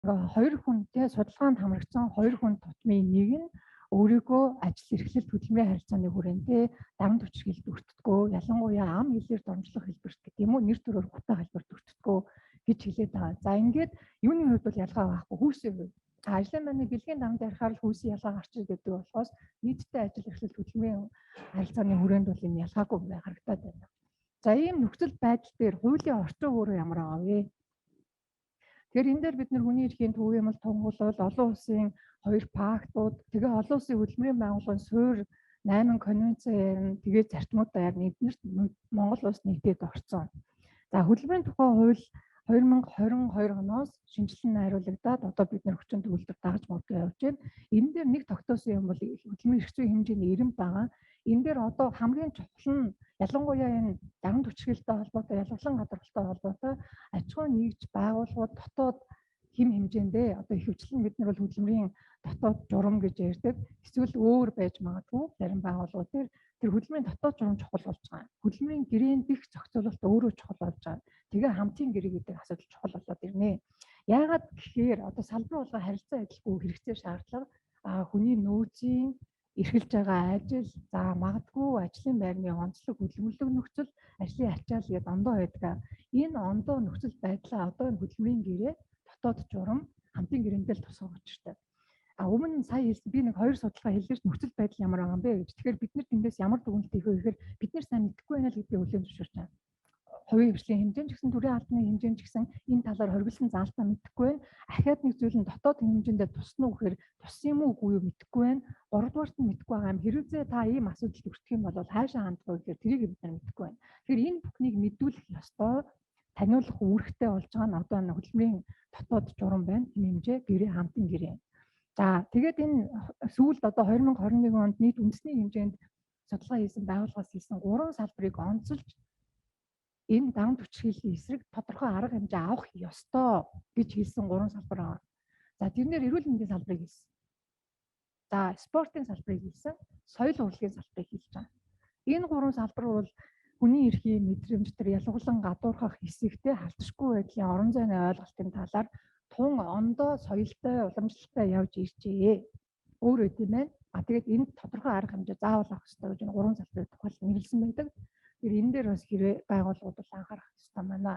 нөгөө хоёр хүнтэй судалгаанд хамрагдсан хоёр хүн тутмын нэг нь өөрийгөө ажил эрхлэлт хөдөлмөрийн харилцааны хүрээндээ дарамт хүчирхийлэлд өртдөгөө, ялангуяа ам хэлээр донжлох хэлбэрт гэдэг юм уу, нэр төрөөр хутаа хэлбэрт өртдөгөө гэж хэлээд байгаа. За ингээд юуны хувьд бол ялгаа байхгүй, хүйсийн хувьд. Ажлын байрны бэлгийн дамд ярихаар л хүйсийн ялгаа гарч ирдэг болохоос нийтдээ ажил эрхлэлт хөдөлмөрийн харилцааны хүрээнд бол энэ ялгаагүй харагдаад байна. За ийм нөхцөл байдал дээр хуулийн орчин өөрөө ямар байгаа вэ? Тэгэхээр энэ дээр бид нар хүний эрхийн төвийн тунгалал, олон улсын 2 пактууд, тэгээ олон улсын хөдөлмөрийн байгууллагын суурь 8 конвенцээр тэгээ зарчмуудаар яг эднэрт Монгол улс нэгдээд орсон. За хөдөлмөрийн тухай хууль 2022 оноос шинжилэн найруулагдаад одоо бид нар хүчин төгөлдөр дагаж модтой явж байна. Энэ дээр нэг тогтоосон юм бол хөдөлмөрийн эрх зүйн хэмжээний 90 байгаа. Энэ дээр одоо хамгийн чухал нь ялангуяа энэ дарамт хүчирхийлэлтэй холбоотой, ялгалан гадаргалтай холбоотой аж ахуй нэгж байгууллагууд дотоод хэм хэмжээндээ одоо ихэвчлэн бид нар бол хөдөлмөрийн дотоод журам гэж ярьдаг. Эсвэл өөр байж магадгүй зарим байгууллагууд тэр хөдөлмөрийн дотоод журам чухал болж байгаа. Хөдөлмөрийн гэрээнд дэх зохицуулалт өөрөө чухал болж байгаа. Тэгээ хамтын гэрээ гэдэг асуудал чухал болоод ирнэ. Яагаад гэхээр одоо салбар болгоо харилцаа адилгүй хэрэгцээ шаардлага хүний нөөцийн эрхэлж байгаа ажил, за магадгүй ажлын байрны онцлог хөдөлмөрлөг нөхцөл, ажлын ачаал гэдэг ондоо байдаг. Энэ ондоо нөхцөл байдлаа одоо энэ хөдөлмөрийн гэрээ дотоод журам хамтын гэрээндээ л тусгаж штэ. Өмнө сая хэлсэн би нэг 2 судалгаа хэллээ ш нөхцөл байдал ямар байгаа юм бэ гэж. Тэгэхээр бид нар тэндээс ямар дүгнэлт хийх вэ гэхээр бид нар сайн мэдэхгүй байна л гэдгийг хүлээн зөвшөөрч байна. Хувийн хөгжлийн хэмжээнд ч гэсэн төрийн албаны хэмжээнд ч гэсэн энэ талаар хоригдсан заалтаа мэдэхгүй байна. Ахаад нэг зүйл нь дотоод хэмжээндээ тусна уу гэхээр туссан юм уугүй юу мэдэхгүй байна. Гуравдугаарт нь мэдэхгүй байгаа юм. Хэрвээ та ийм асуудалд өртөх юм бол хаашаа хандах вэ гэхээр тэрийг бид нар мэдэхгүй байна. Тэгэхээр энэ бүхнийг мэдүүлэх ёстой, таниулах үүрэгтэй болж байгаа нь одоо хөдөлмөрийн дотоод журам байна. Хэм хэмжээ, гэрээ, хамтын гэрээ. За тэгээд энэ сүүлд одоо 2021 онд нийт үндэсний хэмжээнд судалгаа хийсэн байгууллагаас хийсэн 3 салбарыг онцолж энэ дарамт хүчирхийллийн эсрэг тодорхой арга хэмжээ авах ёстой гэж хэлсэн 3 салбар байгаа. За тэрнэр эрүүл мэндийн салбарыг хэлсэн. За спортын салбарыг хэлсэн, соёл урлагийн салбарыг хэлж байгаа. Энэ 3 салбар бол хүний эрхийн мэдрэмж төр ялгуулан гадуурхах хэсэгтэй халтшгүй байдлын орон зайны ойлголтын талаар тун ондоо соёлтой уламжлалтай явж иржээ. Өөрөө тийм байна. Тэгээд энэ тодорхой арга хэмжээ заавал авах ёстой гэж 3 салбарыг тухайлан нэрлсэн байдаг. Тэр энэ дээр бас хэрвээ байгууллагууд бол анхаарах ёстой байна.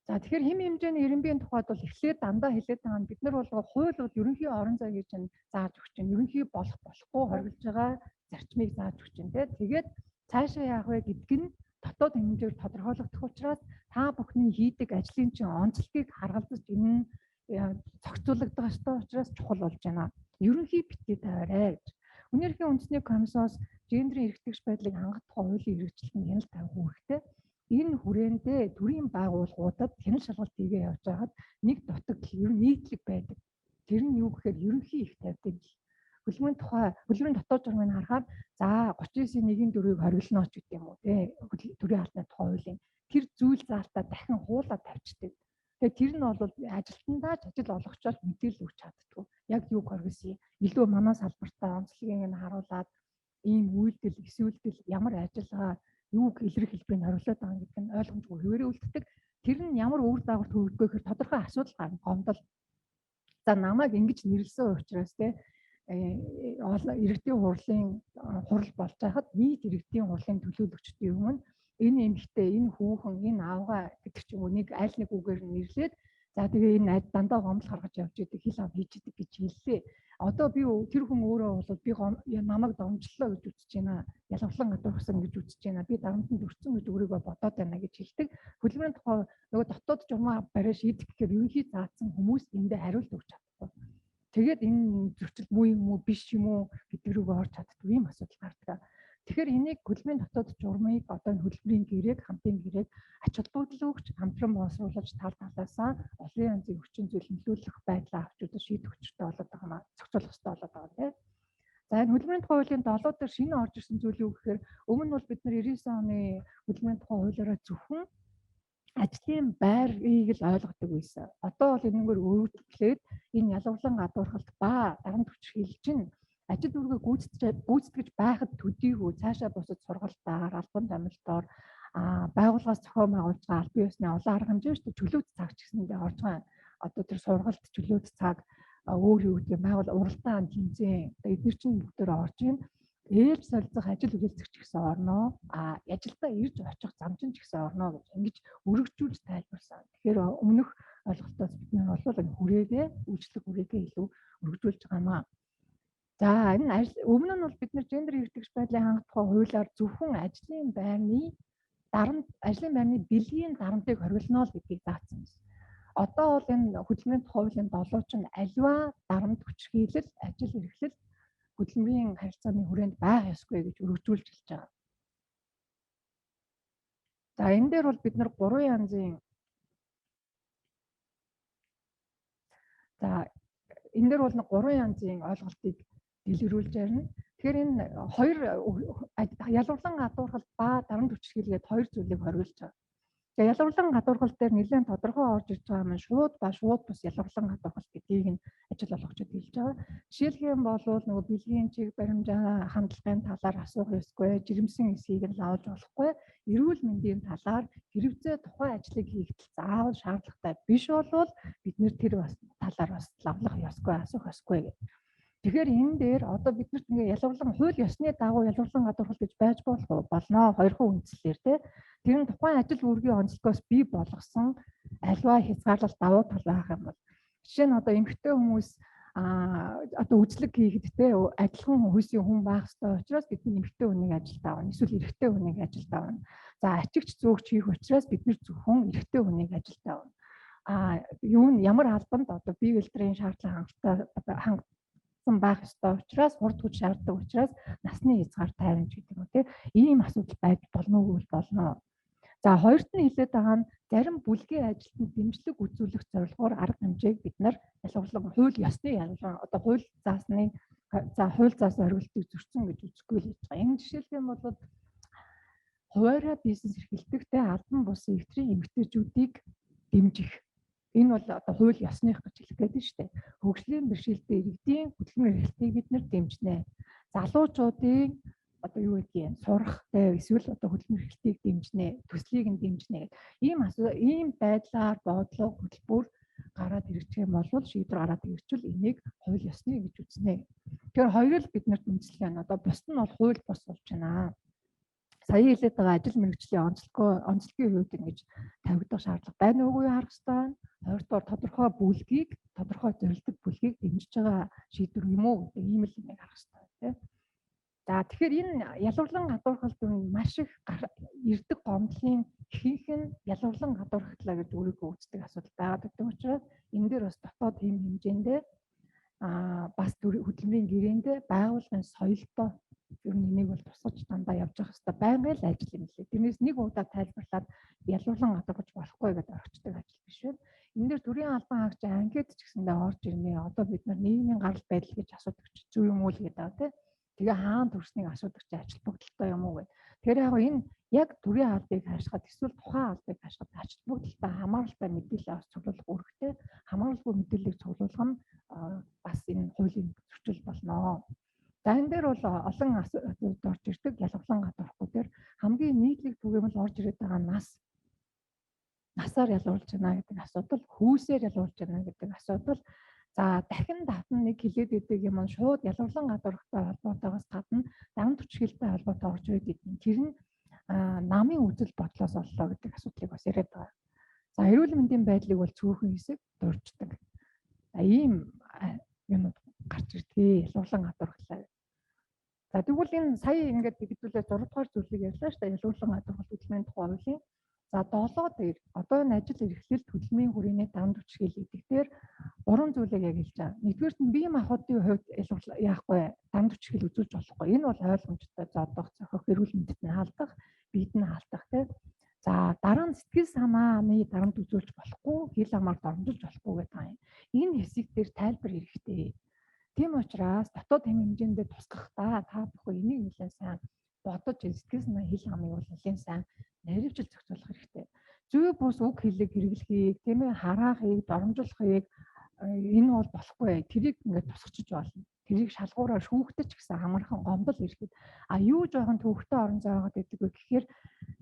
За тэгэхээр хэм хэмжээний эренбийн тухайд бол эхлээд дандаа хэлээд байгаа нь бид нар бол хууль бол ерөнхий орон зай гэж зааж өгч чинь, ерөнхий болохгүй хориглож байгаа зарчмыг зааж өгч чинь тэгээд цаашаа яах вэ гэдг нь дотоод хэмжээгээр тодорхойлогдох учраас та бүхний хийдэг ажлын чинь онцлогийг харгалзаж энэ зохицуулагдах ёстой учраас чухал болж байна. Ерөнхий битгий тавиарай гэж. Хүний эрхийн үндэсний комиссоос гендрийн эрхтгч байдлыг хангах хуулийн хэрэгжилтэнд хяналт тавих үүрэгтэй. Энэ хүрээндээ төрийн байгууллагуудад хяналт шалгалт хийгээ явж байгаад нэг дутагдал ер нь нийтлэг байдаг. Тэр нь юу гэхээр ерөнхий их тавьдаг. Хөдөлмөрийн дотоод журмыг харахаар за 39.1-4-ийг хориглоно ч гэдэг юм уу те төрийн албаны тухай хуулийн тэр зүйл заалтаа дахин хуулаад тавьчихдаг. Тэгээ тэр нь бол ажилтнаа ажил олгочоор мэдээлэл өгч чаддгүй. Яг юг хориглосон юм. Илүү манай салбартаа онцлогийг нь харуулад ийм үйлдэл, эсвэлдэл ямар ажиллагаа юуг илэрх хэлбэрийг харуулад байгаа гэдэг нь ойлгомжгүй хэвээрээ үлддэг. Тэр нь ямар үр дагавар төрөлдгөө гэхээр тодорхой асуудал гарна. Гомдол. За намайг ингэж нэрлсэн учраас те иргэдийн хурлын хурал болж байхад нийт иргэдийн хурлын төлөөлөгчдийн өмнө энэ эмэгтэй, энэ хүүхэн, энэ аавгаа гэдэг ч юм уу нэг аль нэг үгээр нэрлээд за тэгээ энэ дандаа гомдол гаргаж явж идэг, хил ав хийж идэг гэж хэллээ. Одоо би тэр хүн өөрөө бол би намайг домжлоо гэж үзэж байна. Ялгарлан гадуурхсан гэж үзэж байна. Би дарамтанд өртсөн гэж өөрийгөө бодоод байна гэж хэлдэг. Хөдөлмөрийн тухай нөгөө дотоод журмаа барай шийдэх гэхээр ерөнхий заасан хүмүүс эндээ хариулт өгч чаддаг. Тэгээд энэ зөрчил муу юм уу биш юм уу гэдэг рүү орж чаддаг юм асуудал гардаг. Тэгэхээр энийг хөдөлмөрийн дотоод журмыг одоо хөдөлмөрийн гэрээг хамтын гэрээг ач холбогдол өгч хамтран боловсруулж тал талаасаа олон янзын хүчин зүйл нөлөөлөх байдлаа авч үзэж шийдэх хүчтэй болоод байгаа маа зохицуулах хэрэгтэй болоод байгаа тийм. За энэ хөдөлмөрийн тухай хуулийн 7 дээр шинэ орж ирсэн зүйл юу гэхээр өмнө бол бид нар 99 оны хөдөлмөрийн тухай хуулиараа зөвхөн ажлын байрыг л ойлгодог байсан. Одоо бол энэгээр өөрчлөлт энэ ялгарлан гадуурхалт ба дарамт хүчирхийлэл чинь ажил үргээ гүйцэтгэж байхад төдийгүй цаашаа бусад сургалтаар, албан томилтоор байгууллагаас зохион байгуулж байгаа аль бие усны олон арга хэмжээ шүү дээ чөлөөт цагч гэсэндээ орж байгаа. одоо тэр сургалт чөлөөт цаг өөр юу гэдэг байгуул уралдаан тэмцээн эдгээр чинь бүгдээр орж ийн ээлж солилцох ажил үйлчлэгч гэсэн орноо ажилдаа ирж очих замчин ч гэсэн орноо гэж ингэж өргөжүүлж тайлбарсан. Тэгэхээр өмнөх ойлголтоос бид нар бол хүрээгээ үйлчлэг хүрээгээ илүү өргөжүүлж байгаамаа. За энэ өмнө нь бол бид нар гендер эрхтгч байдлын хангах тухай хуулиар зөвхөн ажлын байрны бэлгийн дарамтыг хориглоно л гэдгийг заасан юм. Одоо бол энэ хөдөлмөрийн тухай хуулийн 7 чинь аливаа дарамт хүчирхийлэл, ажил эрхлэл, хөдөлмөрийн харилцааны хүрээнд байх ёсгүй гэж өргөжүүлж хэлж байгаа. За энэ дээр бол бид нар 3 янзын ойлголтыг дэлгэрүүлж байна. Тэгэхээр энэ хоёр ялварлан гадуурхалт ба дарамт хүчирхийлгээд хоёр зүйлийг хориглож байгаа. За ялварлан гадуурхалт дээр нэлээд тодорхой орж ирж байгаа маань шууд ба шууд бус ялварлан гадуурхалт гэдгийг нь ажил олгогчид хэлж байгаа. Жишээлх юм бол нөгөө бэлгийн чиг баримжаа хандлагын талаар асуух ёсгүй, жирэмсэн эсхийг нь лавж болохгүй, эрүүл мэндийн талаар хэрэгцээ тухайн ажлыг хийхдээ заавал шаардлагатай биш болвол бид нэр тэр бас талаар бас лавлах ёсгүй, асуух ёсгүй гэх. Тэгэхээр энэ дээр одоо биднэрт ингээ ялварлан хууль ёсны дагуу ялварлан гадуурхалт гэж байж болно. Хоёрхан үндслээр тий. Тэр нь тухайн ажил үүргийн онцлогоос бий болгосон аливаа хязгаарлалт давуу тал байх юм бол жишээ нь одоо эмэгтэй хүмүүс одоо үзлэг хийхэд тий адилхан хүйсийн хүн байх ёстой учраас бид эмэгтэй хүнийг ажилд авна. Эсвэл эрэгтэй хүнийг ажилд авна. За ачигч зөөгч хийх учраас бид нэр зөвхөн эрэгтэй хүнийг ажилд авна. Юу нь ямар албанд одоо бие гэлтрийн шаардлага хангалттай байх ёстой учраас хурд хүч шаарддаг учраас насны хязгаар тавина гэдэг юм тий. Ийм асуудал байж болно уу болно. За хоёрт нь хэлээд байгаа нь зарим бүлгийн ажилтнанд дэмжлэг үзүүлэх зорилгоор арга хэмжээг бид нар ялварлан хууль ёсны ялварлан одоо хууль заасан оргилтыг зөрчсөн гэж үзэхгүй л гэж байгаа. Энэ жишээлх юм бол хуваараа бизнес эрхэлдэг албан бус эвтрийн эмэгтэйчүүдийг дэмжих. Энэ бол одоо хууль ёсных гэж хэлэх гээд шүү дээ. Хөгжлийн бэрхшээлтэй иргэдийн хөдөлмөр эрхлэлтийг бид нар дэмжинэ. Залуучуудын одоо юу гэдгийг сурах эсвэл одоо хөдөлмөр эрхлэлтийг дэмжинэ, төслийг нь дэмжинэ гэх ийм байдлаар бодлого хөтөлбөр гараад ирэх юм бол шийдвэр гараад ирчихвэл энийг хууль ёсны гэж үзнэ. Тэгэхээр хоёр л биднэрт үндэслэх байна. Одоо бус нь бол хууль бус болж байна. Сая хэлээд байгаа ажил мэргэжлийн онцлогийн хувьд ингэж тавигдах шаардлага байна уугүй харах хэрэгтэй байна. Хоёрдугаар тодорхой бүлгийг, тодорхой зорилттой бүлгийг дэмжиж байгаа шийдвэр юм уу гэдэг ийм л нэг харах хэрэгтэй тийм. За тэгэхээр энэ ялварлан гадуурхалтын маш их эрдэг гомдлын ихэнх нь ялварлан гадуурхалтлаа гэж өөрийгөө үздэг асуудал байгаад байгаа учраас энэ дээр бас дотоод хэм хэмжээндээ бас хөдөлмөрийн гэрээндээ байгууллагын соёлтой ер нь энийг бол тусгаж дандаа явж явах хэрэгтэй байнгын л ажил юм лээ. Тэрнээс нэг удаа тайлбарлаад ялварлан гадуурхаж болохгүй гэдэг орчдөг ажил биш байна. Энэ дээр төрийн албан хаагч анкет ч гэсэндээ орж ирнэ. Одоо бид нар нийгмийн гарал байдал гэж асуудаг ч зүг юм уу л гэдэг байгаа тийм. Тэгээ хаана төрснийг асуудаг чи ажил бүгдэлтэй юм уу гэдэг. Тэгэхээр энэ яг төрийн албыг хаашгаад эсвэл тухайн албыг хаашгаад ажил бүгдэлтэй хамааралтай мэдээлэл авч цуглуулах үүрэгтэй. Хамааралгүй мэдээллийг цуглуулах нь бас энэ хуулийн зөрчил болно. За энэ дээр бол олон асуудал орж ирдэг ялварлан гадуурхгүй дээр хамгийн нийтлэг түгээмэл орж ирээд байгаа насаар ялварлж байна гэдэг асуудал, хүйсээр ялварлж байна гэдэг асуудал. За дахин давтан нэг хилээд идэг юм шууд ялварлан гадуурхтай холбоотойгоос гадна дарамт хүчирхийлэлтэй холбоотой орж ирээд идэг. Тэр нь намын үзэл бодлоос боллоо гэдэг асуудлыг бас яриад байгаа. За эрүүл мэндийн байдлыг бол цөөхөн хэсэг дурждаг. За ийм юмуд гарч ирдэг ялварлан гадуурхлаа. За тэгвэл энэ сая ингээд хэдүүлээ 6 дугаар зүйлийг ярьлаа шүү дээ. Ялварлан гадуурхал хөдөлмөрийн тухай хуулийн. За 7 дээр одоо энэ ажил эрхлэлт хөдөлмөрийн хүрээний дарамт хүчирхийлэл дээр 3 зүйлийг яг хэлж байгаа. Нэгдүгээрт нь бие махбодын хувьд яахгүй дарамт хүчирхийлэл үзүүлж болохгүй. Энэ бол ойлгомжтой. Зодох, зохих, эрүүл мэндэд нь халдах, биед нь халдах тийм. За дараа нь сэтгэл санааны дарамт үзүүлж болохгүй, хил хамаар дормжилж болохгүй гэдэг юм. Энэ хэсэг дээр тайлбар хэрэгтэй. Тийм учраас дотоод хэм хэмжээндээ тусгахдаа та бүхэн энийг нэлээд сайн бодож сэтгэл санаа хил хамыг бол нэлээд сайн наривчилж зохицуулах хэрэгтэй. Зөв бус үг хэллэг хэрэглэхийг, тийм ээ хараахыг, доромжлохыг энэ бол болохгүй. Тэрийг ингээд тусгачиж болно. Тэрийг шалгуураар шүүхтэй ч гэсэн амархан гомдол ирэхэд юу жоохон төвхтэй орон зайгаад байдаг вэ гэхээр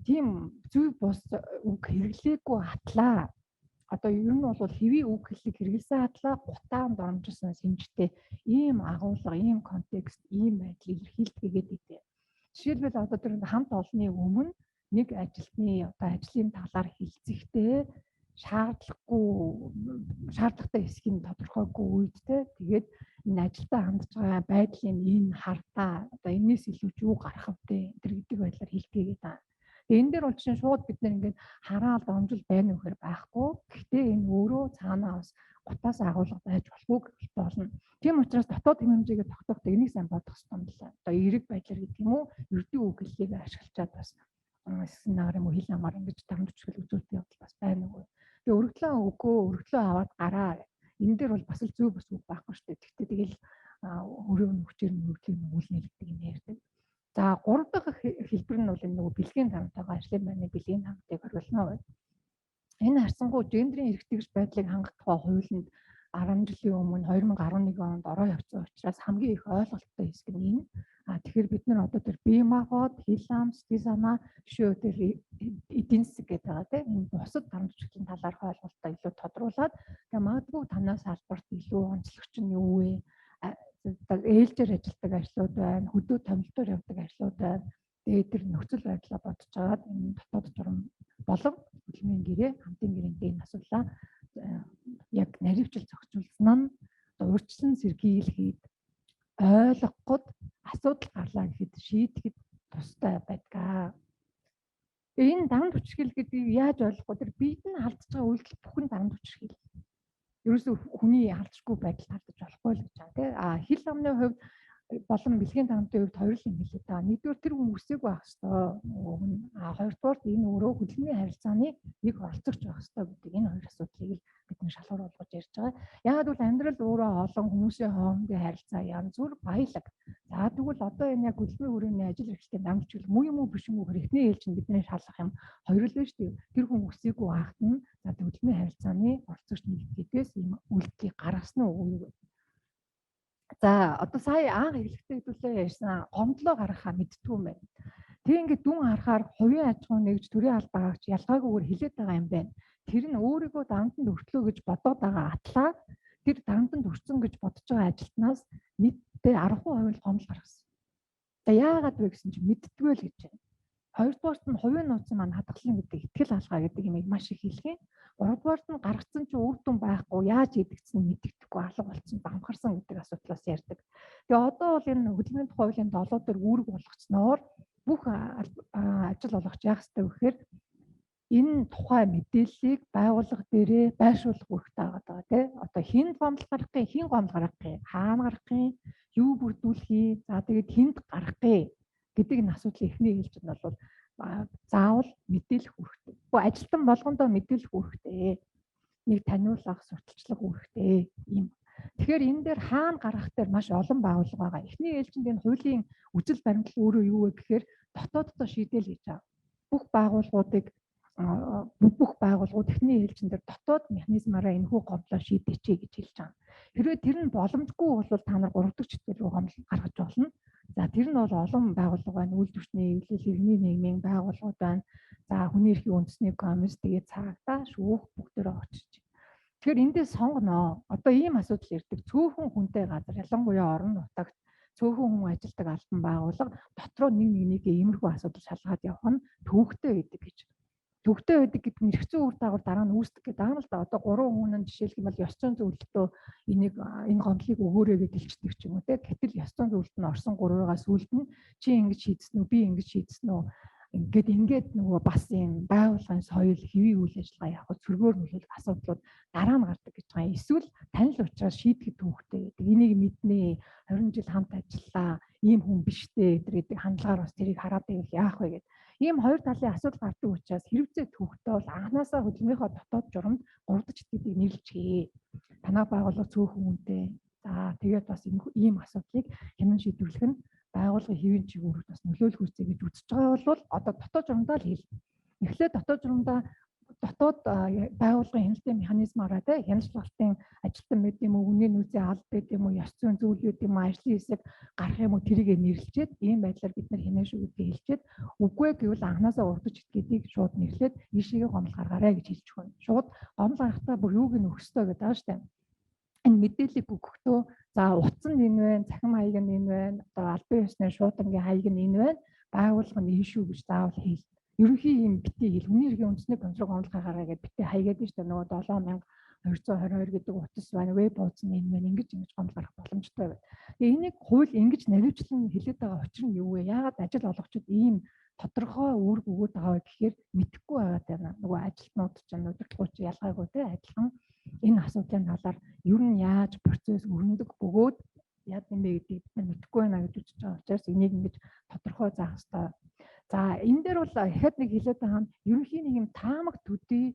тийм зөв бус үг хэрэглээгүй хатлаа одоо ер нь бол хэвийн үг хэллэг хэрэгэлсэн хатлаа гутаанд оромжсон сэнжтэй ийм агуулга, ийм контекст, ийм байдал илэрхийлдэгээд идэв. Жишээлбэл одоо тэр хамт олонны өмнө нэг ажилтны одоо ажлын талаар хэлцэхдээ шаардлагатай хэсгийг тодорхойгүй үед тэгээд энэ ажилдаа хандж байгаа байдлын энэ хартаа одоо энэс илүү юу гарах вэ тэр гэдэг байдлаар хэлгээгээд байна. Тэгээ энэ дээр бол чинь шууд бид нэр ингээд хараад амжил байна уу гэхээр байхгүй. Гэхдээ энэ өөрөө цаанаа бас гутаас агуулга байж болохгүй гэх болно. Тийм учраас дотоод хэм хэмжээгээ тогтооход энийг сайн бодох хэрэгтэй юм байна. Одоо эерэг байдлаар гэдэг юм уу? Ердийн үг хэллэгийг ашиглачаад бас сценаар юм уу хэл амаар ингэж дамжиж хэл үзүүлэлт явуул бас байна уу. Тэгээ өргөдлөө өгөө өргөдлөө аваад гараа. Энэ дээр бол бас л зөв бас үг байхгүй шүү дээ. Гэхдээ тэгэл өрөө нүчээр нь өргөдлийг үйл нэлэгдэг юм ярьдаг. За 3 дахь хэлбэр нь бол энэ нөгөө бэлгийн тамтайгаа ажлын байрны бэлгийн тамтыг хариулна. Энэ харьцангуй гендрийн эрхтгийгч байдлыг хангах тухай хуулинд 10 жилийн өмнө 2011 онд ороо явсан учраас хамгийн их ойлголттой хэсэг нь энэ. Тэгэхээр бид нар одоо тэр бие махбод, хил ам, сэтгэл санаа, жишээ тэр эдийн засаг гэдэг байгаа тийм энэ бусад дарамт зүйн талаарх ойлголтоо илүү тодруулаад тэгээ магадгүй танаас салбарт илүү онцлогч нь юу вэ? Ээлжээр ажилтдаг ажлууд байна, хөдөө томилтоор явдаг ажлууд байна. Тэгээд тэр нөхцөл байдлаа бодож агаад энэ дотоод журам болон хөдөлмөрийн гэрээ хамтын гэрээнд энэ асуудлаа яг наривчл зохицуулсан нь урьдчилан сэргийлэхэд ойлгоход асуудал гарлаа гэхэд шийдэхэд тустай байдаг. Энэ дарамт хүчирхийлэл гэдгийг яаж ойлгох вэ? Тэр биед нь алдж байгаа үйлдэл бүхэн дарамт хүчирхийлэл. Ерөөсөө хүний алдчихгүй байдал алдаж болохгүй л гэж байна тийм. Хил амны хувьд болон бэлгийн дарамтын хувьд хоёр л юм хэлээ да. Нэгдүгээр тэр хүн үсээг байх хэвээр. Хоёрдугаар энэ өөрөө хөдөлмөрийн харилцааны нэг оролцогч байх хэвээр гэдэг энэ хоёр асуудлыг л бид нэг шалгуур болгож ярьж байгаа. Яг бол амьдрал өөрөө олон хүмүүсийн хоорондын харилцаа янз бүр баялаг. За тэгвэл одоо энэ яг хөдөлмөрийн хүрээний ажил эрхлэлтэй дамжиж муу юм уу биш юм уу гэхээр эхний ээлжинд бидний шалгах юм хоёр л байж тийм. Тэр хүн үсээгүй байхад нь за хөдөлмөрийн харилцааны оролцогч нэгдгээс ийм үйлдэлийг гаргасан уу? За одоо сая анх хэлэхдээ хэдүүлээ ярьсан гомдлоо гаргахаа мэдтгүй юм байна. Тэг ингээд дүн харахаар хувийн аж ахуйн нэгж төрийн албаагч ялгаагүйгээр хилээд байгаа юм байна. Тэр нь өөрийгөө дарамтанд өртлөө гэж бодоод байгаа атлаа тэр дарамтанд өрцөн гэж бодож байгаа ажилтнаас нийтдээ 10% гомдол гаргасан. За яагаад вэ гэсэн чинь мэдтгүй л гэж байна. Хоёрдугаарт нь хувийн нууцын маань хадгалсан гэдэг итгэл алгаа гэдэг юмыг маш их хэлгэн. Гуравдугаарт нь гаргацсан чинь үр дүн байхгүй яаж хийдэгцэн мэддэхгүй алга болсон бамхарсан гэдэг асуудлаас ярьдаг. Тэгээ одоо бол энэ хөдөлмөрийн хуулийн 7 дээр үүрэг болгоцсноор бүх ажил олгогч яах ёстой вэ гэхээр энэ тухай мэдээллийг байгууллага дээрээ байршуулах үүрэгтэй байгаа тийм. Одоо хинд гомдол гаргахын, хин гомдол гаргахын, хаана гаргахын, юу бүрдүүлэхий, за тэгээд хинд гаргахын гэдэг энэ асуудлын эхний ээлжинд бол заавал мэдээлэх үүрэгтэй. Гэхдээ ажилтан болгондоо мэдээлэх үүрэгтэй. Нэг таниулах, сурталчлах үүрэгтэй юм. Тэгэхээр энэ дээр хаана гаргах дээр маш олон байгууллага байгаа. Эхний ээлжинд энэ хуулийн үжил баримтлал өөрөө юу вэ гэхээр дотооддоо шийдээл гэж байгаа. Бүх байгууллагууд эхний ээлжин дээр дотоод механизмаараа энэхүү гомдлоо шийдээч гэж хэлж байгаа. Хэрвээ тэр нь боломжгүй бол та нар 3 дахь чиглэл рүү гомдол гаргаж болно. За тэр нь бол олон байгууллага байна. Үйлдвэрчний эвлэл, иргэний нийгмийн байгууллагууд байна. За хүний эрхийн үндэсний комисс тэгээд цаагдаа шүүх бүгдээрээ очиж. Тэгэхээр эндээс сонгоно. Одоо ийм асуудал ирдэг. Цөөхөн хүнтэй газар, ялангуяа орон нутагт цөөхөн хүн ажилдаг албан байгууллага дотроо нэг иймэрхүү асуудал шалгаад явах нь төвөгтэй байдаг гэж. Төвөгтэй байдаг гэдэг нь эрх зүйн үр дагавар дараа нь үүсдэг гэдэг байгаа л да. Одоо 3 хүн нь жишээлх юм бол ёс зүйн зөвлөлтөө энэ гомдлыг өгөөрэй гэж хэлчихдэг ч юм уу те. Гэтэл ёс зүйн зөвлөлт нь орсон 3-аас үлд нь чи ингэж шийдсэн үү, би ингэж шийдсэн үү. Ингээд нөгөө бас юм байгууллагын соёл, хэвийн үйл ажиллагаа явах цөргөөр нөлөөлөх асуудлууд дараа нь гардаг гэж байгаа. Эсвэл танил учраас шийдэхэд төвөгтэй гэдэг. Энийг мэднэ. 20 жил хамт ажиллаа. Ийм хүн биштэй гэдэг хандлагаар бас тэрийг хараад байвал яах вэ гэдэг. Ийм хоёр талын асуудал гардаг учраас хэрэгцээ төвөгтэй бол анханасаа хөдөлмөрийнхөө дотоод журамд 3 дахь чиглэлийг нэрлэжээ. Танай байгууллага цөөхөн үнэтэй. За тэгээд бас ийм асуудлыг хянан шийдвэрлэх нь байгууллагын хэвийн чиглэлд бас нөлөөлөх үүсэй гэж үзэж байгаа бол одоо дотоод журамдаа л хэл. Эхлээд дотоод журамдаа дотоод байгууллагын хяналтын механизмаараа хяналтын ажилтан байд юм уу, үнийн нөөцийн алба байд юм уу, ёс зүйн зүйл байд юм уу, ажлын хэсэг гарах юм уу, тэрийг нэрлэлчээд ийм байдлаар бид нар хянаа шүү гэдгийг хэлчихэд үгүй гэвэл анханасаа урдч гэдгийг шууд нэрлээд ийшээгээ гомдол гаргаарай гэж хэлж өгнө. Шууд гомдол гаргахтаа бүр юуг нь өгөхстой гэдэг байгаа шүү дээ. Энэ мэдээллийг өгөхдөө за утас нь энэ байна, цахим хаяг нь энэ байна, одоо албан ёсны шуудангийн хаяг нь энэ байна, байгууллага нь ийшүү гэж заавал хэл. Ерөнхий юм битгий хэл. Хүний эрхийн үндэсний контрол гомдол гаргаарай гэж битгий хаягаад нь шүү дээ. Нөгөө 7222 гэдэг утас байна, веб хуудас нь энэ байна, ингэж гомдол гаргах боломжтой байна. Тэгээ энийг хууль ингэж наривчлан хэлээд байгаа учир нь юу вэ? Яагаад ажил олгогчид ийм тодорхой үүрэг өгөөд байгаа вэ гэхээр мэдэхгүй байгаа даа. Нөгөө ажилтнууд ч удирдлагууд ч ялгаагүй адилхан энэ асуудлын талаар ер нь яаж процесс өрнөдөг бөгөөд яа гэм бэ гэдгийг бид нар мэдэхгүй байна гэж үзэж байгаа учраас энийг ингэж тодорхой заах хэрэгтэй. За энэ дээр бол ихэд нэг хэлээд байгаа нь ерөнхийн нэг юм таамаг төдий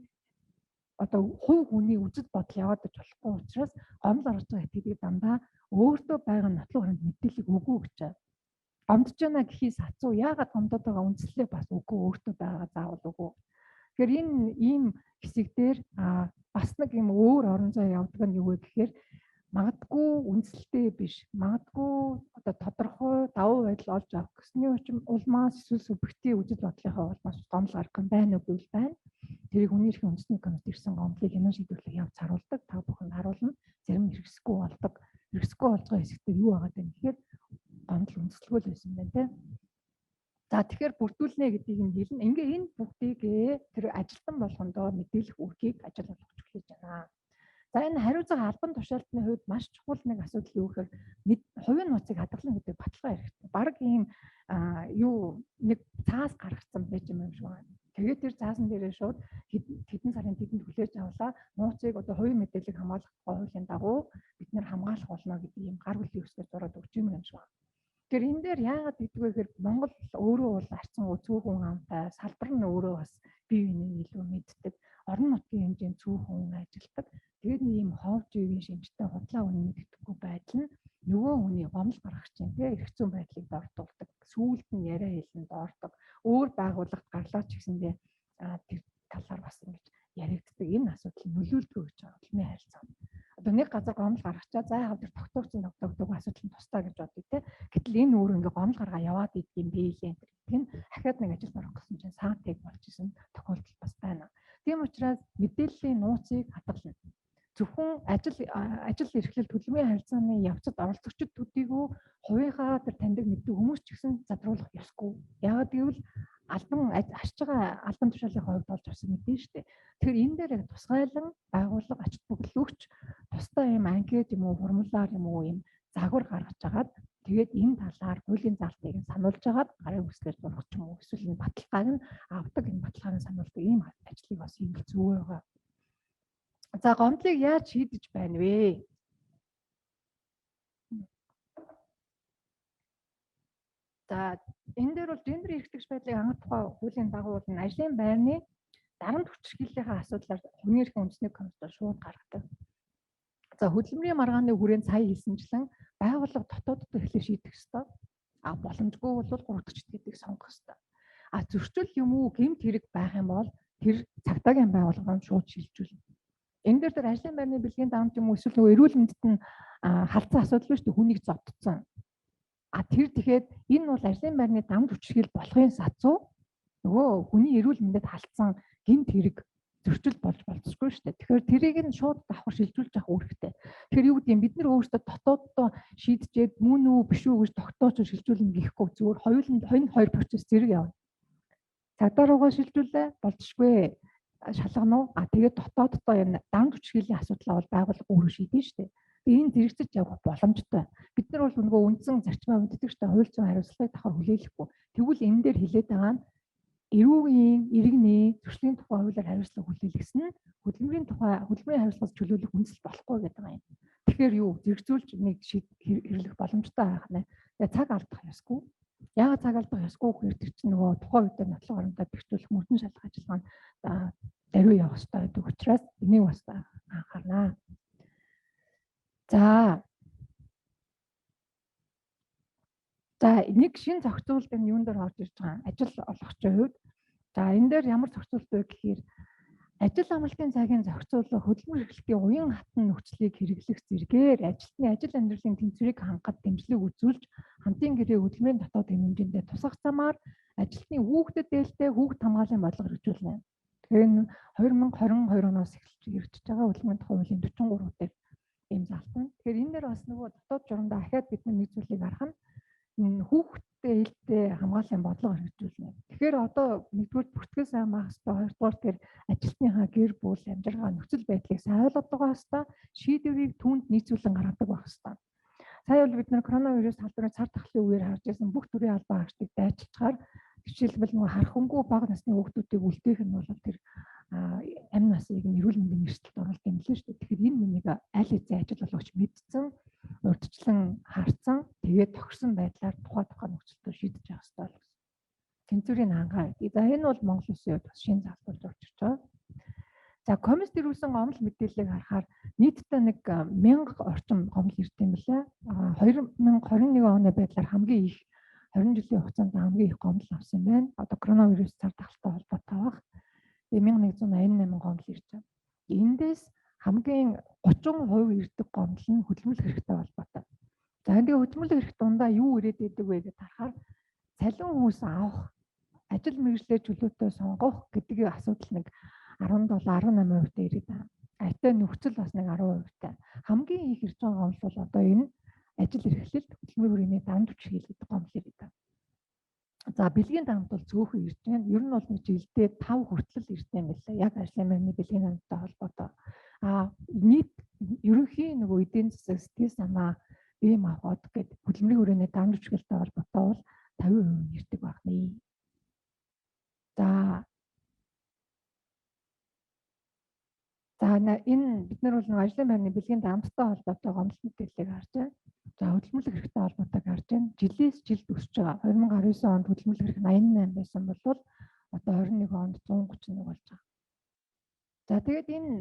одоо хувь хүний үзэл бодол яваад иж болохгүй учраас гомдол гаргаж байгаа гэдгийг дандаа өөртөө байгаа нотлох хүнд мэдээлэл өгөө гэж байна. Гомдож байна гэхээс хацуу яагаад гомдоод байгаа үндслээ бас үгүй өөртөө байгаа заавал өгөө. Тэгэхээр энэ ийм хэсэг дээр бас нэг юм өөр орон зай явдаг нь юу вэ гэхээр магадгүй үндсэлтэй биш, магадгүй одоо тодорхой давуу байдал олж авах гэсний улмаас эсвэл субъектив үзэл бодлынхаа улмаас гомдол гарах юм байна уу гэвэл байна. Тэрийг хүний эрхийн үндэсний комист ирсэн гомдлыг хянан шийдвэрлэх явц харуулдаг. Та бүхэнд харуулна. Зарим хэрэгсэхгүй болдог. Хэрэгсэхгүй болж байгаа хэсэгтээ юу байгаа вэ гэхээр гомдол үндслэгүй л байсан байна тийм. За тэгэхээр бүрдүүлнэ гэдгийг нь хэлнэ. Ингээ энэ бүгдийг тэр ажилтан болгондоо мэдээлэх үргийг ажил олгогч хүлээж байна. За энэ хариуцлага албан тушаалтны хувьд маш чухал нэг асуудал юу гэхээр хувийн нууцыг хадгална гэдэг баталгаа хэрэгтэй. Бараг ийм юу нэг цаас гаргацсан байж юм шиг байна. Тэгээд тэр цаасан дээрээ шууд хэдэн сарын тэдэнд хүлээж авлаа. Нууцыг одоо хувийн мэдээллийг хамгаалах хуулийн дагуу бид нэр хамгаалах болно гэдэг ийм гар бүлийн үсгээр зураад өгч юм шиг байна. Тэр энэ дээр яагаад гэдэг вэ гэхээр Монгол өөрөө бол арцсан цөөхөн амтай, салбар нь өөрөө бас бие биенээ илүү мэддэг, орон нутгийн хэмжээнд цөөхөн ажилтдаг. Тэгээд нэг юм ховж ивийн шинжтэй худлаа үнэ мэддэхгүй байдал нь нөгөө хүний гомдол гаргагч юм те эрх зүйн байдлыг дордуулдаг. Сүүлд нь яриа хэлэн доордог. Өөр байгууллагт гарлаач гэсэндээ тэр талаар бас ингэж яригддаг. Энэ асуудал нөлөөлдөг гэж байгаа улмын харилцаа. Одоо нэг газар гомдол гаргачаа за яагаад тэр тогтоогцсон асуудал нь тусдаа гэж бодъё те. Гэтэл энэ өөр ингээ гомдол гаргаа яваад идэв юм бэ лээ. Тэгэх нь дахиад нэг ажил орох гэсэн чинь саатыг болж исэн тохиолдол бас байна. Тийм учраас мэдээллийн нууцыг хадгална. Зөвхөн ажил эрхлэл төлөвийн харилцааны явцад оролцогчид төдийгүй хувийнхаа тэр таньдаг мэддэг хүмүүс ч гэсэн задруулах ёсгүй. Яагаад гэвэл ашиж байгаа албан тушаалын хувьд болж авсан мэдэн шүү дээ. Тэгэхээр энэ дээр яг тусгайлан байгууллага ач холбогдлогч тусдаа юм анкет юм уу формуляр юм уу юм загвар гаргаж агаад тэгээд энэ талаар хуулийн залтыг нь сануулж агаад гарын үсгээр зурах ч юм уу эсвэл энэ баталгааг нь авдаг энэ баталгааг нь сануулдаг ийм ажлыг бас хийх зүгээр байгаа. За гомдлыг яаж шийдэж байна вэ? За энэ дээр бол гендер эрхтгч байдлыг хангах тухай хуулийн дагуу бол ажлын байрны дарамт хүчирхийллийнхаа асуудлаар хүний эрхийн үндэсний комиссар шууд гаргадаг. За хөдөлмөрийн маргааны хүрээнд сая хэлсэнчлэн байгууллага дотооддоо эхлээ шийдэх ёстой. Боломжгүй бол гурвдагчд гэдгийг сонгох ёстой. Зөрчил юм уу гэмт хэрэг байх юм бол тэр цагдаагийн байгууллаганд шууд шилжүүлнэ. Энэ дээр тэр ажлын байрны бэлгийн дарамт юм уу эсвэл нөгөө эрүүл мэндэд нь халдсан асуудал биш үү хүнийг зодтсон. Тэр тэгэхээр энэ бол ажлын байрны дарамт хүчирхийл болохын сацуу нөгөө хүний эрүүл мэндэд халдсан гэмт хэрэг зөрчил болж болцсохгүй шүү дээ. Тэгэхээр тэрийг нь шууд давхар шилжүүлж авах үүрэгтэй. Тэгэхээр юу гэдэг юм бид нар өөрсдөө дотооддоо шийдчихэд мөн үү биш үү гэж тогтоож шилжүүлнэ гэхгүй зүгээр хоёр процесс зэрэг явна. Цагдаа руугаа шилжүүлээ болцшгүй шалгана уу? Тэгээд дотооддоо энэ дарамт хүчирхийллийн асуудлаа бол байгууллага өөрөө шийдэн шүү дээ. Энэ зэрэгцэж явах боломжтой. Бид нар бол нөгөө үндсэн зарчмаа мэддэг шүү дээ. Хууль зүйн хариуцлагыг давхар хүлээлгэхгүй. Тэгвэл энэ дээр хэлээд байгаа нь эрүүгийн, иргэний зөрчлийн тухай хуулиар хариуцлага хүлээлгэсэн нь хөдөлмөрийн хариуцлагаас чөлөөлөх үндэслэл болохгүй гэдэг юм. Тэгэхээр юу зэрэгцүүлж нэг хэрэглэх боломжтой байх нэ. Тэгээ цаг алдах ёсгүй. Яагаад цаг алдах ёсгүй гэхээр тэр чинь нөгөө тухайн үед нотлох орондоо бэхжүүлэх мөрдөн шалгах ажиллагаа нь даруй явах хэрэгтэй гэдэг учраас энийг бас анхаарнаа. За нэг шин зохицуулт энэ юун дээр орж ирж байгаа ажил олгогчийн хувьд. За энэ дээр ямар зохицуулт вэ гэхээр Ажил амралтын цагийн зохицуулах хөдөлмөр эрхлэлтийн уян хатан нөхцөлийг хэрэглэх зэргээр ажилтны ажил амьдралын тэнцвэрийг хангахад дэмжлэг үзүүлж хамтын гэрээ хөдөлмөрийн дотоод хэмжээндээ тусгах замаар ажилтны хүүхдэд ээлтэй хүүхд хамгааллын бодлого хэрэгжүүлнэ. Тэгэхээр энэ 2022 оноос эхэлж хэрэгжиж байгаа хөдөлмөрийн тухай хуулийн 43 дээр ийм заалтна. Тэгэхээр энэ дээр бас нөгөө дотоод журмдаа ахаад бид нэг зүйлийг харах нь хүүхдтэй ээлтэй хамгааллын бодлого хэрэгжүүлнэ. Тэгэхээр одоо нэгдүгээр бүртгэл сайн байх хэрэгтэй, хоёрдугаар тэр ажилтныхаа гэр бүл амьдаргаа нөхцөл байдлыг сайн ойлгоод байгаа хэрэгтэй, шийдвэрийг түүнд нийцүүлэн гаргадаг байх хэрэгтэй. Сая бол бид нар коронавирус халдварын цар тахлын үеэр харж байсан бүх төрлийн албан хаагчдыг дайчилчаар жишээлбэл нөгөө харахангүй бага насны хүүхдүүдийг үлдээх нь бол тэр амь насыг эрүүл мэндийн эрсдэлд оруулалт юм лээ шүү дээ. Тэгэхээр энэ нүнийг аль хэзээ ажил болгогч мэдсэн, урьдчилан харсан, тэгээд тохирсон байдлаар тухай нөхцөлтөө шийдэж явах хэрэгтэй бол гэсэн. Тэнцвэрийг хангаа гэдэг. За энэ бол Монгол Улсын хувьд бас шинэ заалт болж орж ирж байгаа. За коммунист ирүүлсэн гомдол мэдээллийг харахаар нийтдээ 1000 орчим гомдол ирд юм билээ. 2021 оны байдлаар хамгийн их 20 жилийн хугацаанд хамгийн их гомдол авсан байна. Одоо коронавирус цар тахалтай холбоотой баг. 1188 гомдол ирж байна. Эндээс хамгийн 30% ирдэг гомдол нь хөдөлмөрлөх хэрэгтэй холбоотой. За энэ хөдөлмөрлөх эрх дундаа юу ирээд байдаг вэ гэж харахаар цалин хүйс авах, ажил мэргэжлээ чөлөөтэй сонгох гэдэг асуудал нэг 17-18% та ирээд байна. Айтай нөхцөл бас нэг 10% та. Хамгийн их ирж байгаа гомдол бол одоо энэ ажил эрхлэлт хөдөлмөрийн хүрээний даван төвч хийл гэдэг гомдол ирээд байна. За бэлгийн дамт бол цөөхөн ирж байна. Ер нь бол нэг жилдээ 5 хүртэл ирдэг юм байна. Яг ажлын байрны бэлгийн дамттай холбоотой. Нийт ерөнхий нөгөө эдийн засаг сэтгэл санаа ийм авахд гэдэг хөдөлмөрийн хүрээний даван төвчгөлтэй холбоотой бол 50% ирдэг байна. За энэ бид нар бол нэг ажлын байрны бэлгийн дамттай холбоотой гомдол мэдээллийг харж байна. За хөдөлмөрлөх хэрэгтэй холбоотойг харж байна. Жилээс жилд өсөж байгаа. 2019 онд хөдөлмөрлөх эрх 88 байсан бол одоо 21 онд 131 болж байгаа. За тэгээд энэ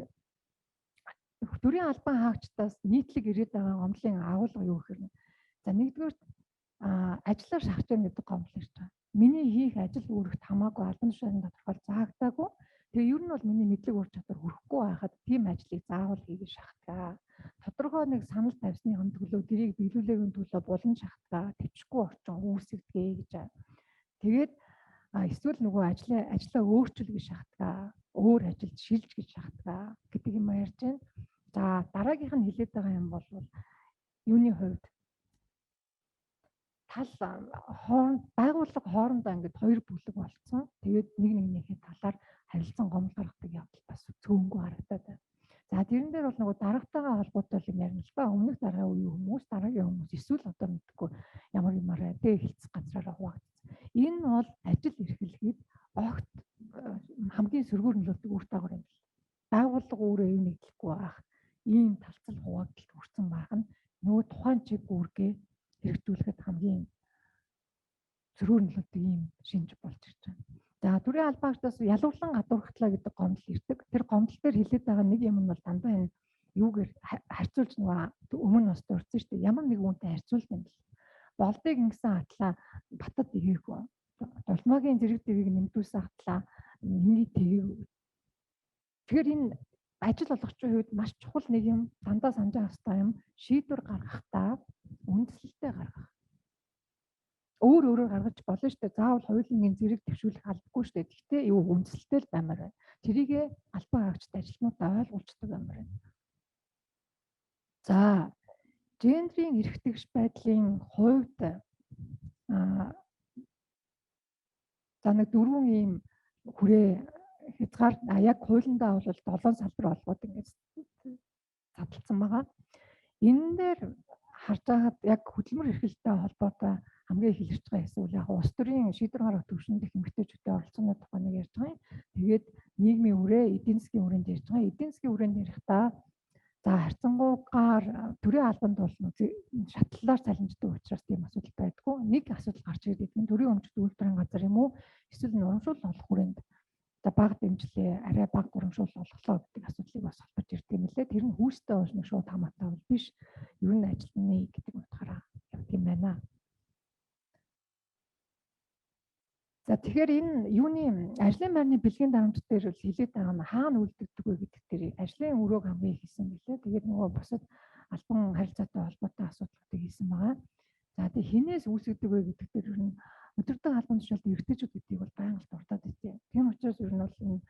төрийн албан хаагчдаас нийтлэг ирээд байгаа гомдлын агуулга юу гэхээр за нэгдүгээр ажиллаар шахаж яах гэдэг гомдол ирж байгаа. Миний хийх ажил үүрэгт хамаагүй албан тушаалын тодорхойл заагтаагүй. Тэгээ ер нь бол миний мэдлэг ур чадвар хүрэхгүй байхад тийм ажлыг заавал хийгээ шахдаг. Тодорхой нэг санал тавьсны төлөө дэрийг биелүүлээгийн төлөө булан шахдаг, төвчгүй орчин үүсгэдэг гэж байна. Тэгээд эсвэл нөгөө ажлаа өөрчил гэж шахдаг, өөр ажилд шилж гэж шахдаг гэдэг юм ярьж байна. За дараагийнх нь хэлээд байгаа юм бол юуны хувьд тал байгууллага хоорондоо ингээд хоёр бүлэг болцсон. Тэгээд нэгнийхээ талаар харилцан гомдол гаргадаг явдал бас цөөнгүй харагдаад байна. За тэрэн дээр бол нөгөө дарагтайгаа холбоотой юм ярина л да. Өмнөх дараагийн үеийн хүмүүс, дараагийн хүмүүс эсвэл одоо мэдхгүй ямар юмараа хэлцэх газраараа хуваагдсан. Энэ бол ажил эрхлэхэд огт хамгийн сөргөөр нөлөөлдөг үр дагавар юм байна. Байгууллага өөрөө юу нэгдэхгүй байх, ийм талцал хуваагдалд хүрсэн байх нь нөгөө тухайн чиг үүргээ хэрэгжүүлэхэд хамгийн сөргөөр нөлөөлдөг ийм шинж болж ирж байна. За төрийн албаагчдаас ялгарлан гадуурхтлаа гэдэг гомдол ирдэг. Тэр гомдол дээр хэлээд байгаа нэг юм нь бол дандаа энэ юугээр харьцуулж нөгөө өмнө бас дурдсан шүү дээ. Ямар нэг үнэтэй харьцуулт юм бэл. Болдыг ингэсэн атлаа батад игээгүй. Улмаагийн зэрэг дэвийг нэмдүүлсэн атлаа миний тгийг. Тэгэхээр энэ ажил олгогчийн хувьд маш чухал нэг юм, дандаа санаж авах хэрэгтэй юм. Шийдвэр гаргахдаа үндэслэлтэй гаргах. Өөрөөр гаргаж болно шүү дээ. Заавал хуулийн зэрэг төвшүүлэх албагүй шүү дээ. Гэхдээ юу үндэслэлтэй л баймаар байна. Тэрийгэ албан хаагчид ажилтнуудаа ойлгуулцдаг баймаар байна. За гендрийн эрхтгч байдлын хувьд за нэг дөрвөн ийм хүрээ хязгаар яг хуулиндаа бол 7 салбар олгоод ингэж задлсан байгаа. Энэ дээр харж байгаад яг хөдөлмөр эрхлэлтэй холбоотой хамгийн их илэрч байгаа эсвэл яг улс төрийн шийдвэр гаргах төвшөнд их эмгтээчүүдтэй оролцооны тухай нэг ярьж байгаа юм. Тэгээд нийгмийн үрээ, эдийн засгийн хүрээнд ярьж байгаа. Эдийн засгийн хүрээнд ярихдаа за харьцангуйгаар төрийн албанд бол шатлалаар цалинждаг учраас тийм асуудал байдгүй. Нэг асуудал гарч ирээд энэ төрийн өмчт үйлдвэрийн газар юм уу? Эсвэл урамшуул олох хүрээнд бага дэмжлээ, арай бага урамшуул олголоо гэдэг асуудлыг бас холбож ирдэг юм лээ. Тэр нь хүүстэй бол нэг шууд хамаатай бол биш. Ер нь ажилтны гэдэг утгаараа явд юм байна. За тэгэхээр энэ юуны ажлын байрны бэлгийн дарамт дээр бол хэлээд байгаа нь хаана үлддэг вэ гэдэг дээр ажлын өрөөг хамгийн их хийсэн билээ. Тэгээд нөгөө бусад албан харилцаатай холбоотой асуудлуудыг хийсэн байгаа. За тэгээд хинээс үүсгдэг вэ гэдэг дээр ер нь өдөртөг албан тушаалд эргэжтэйчүүд гэдгийг бол байнга л дуртаад байжээ. Тийм учраас ер нь бол энэ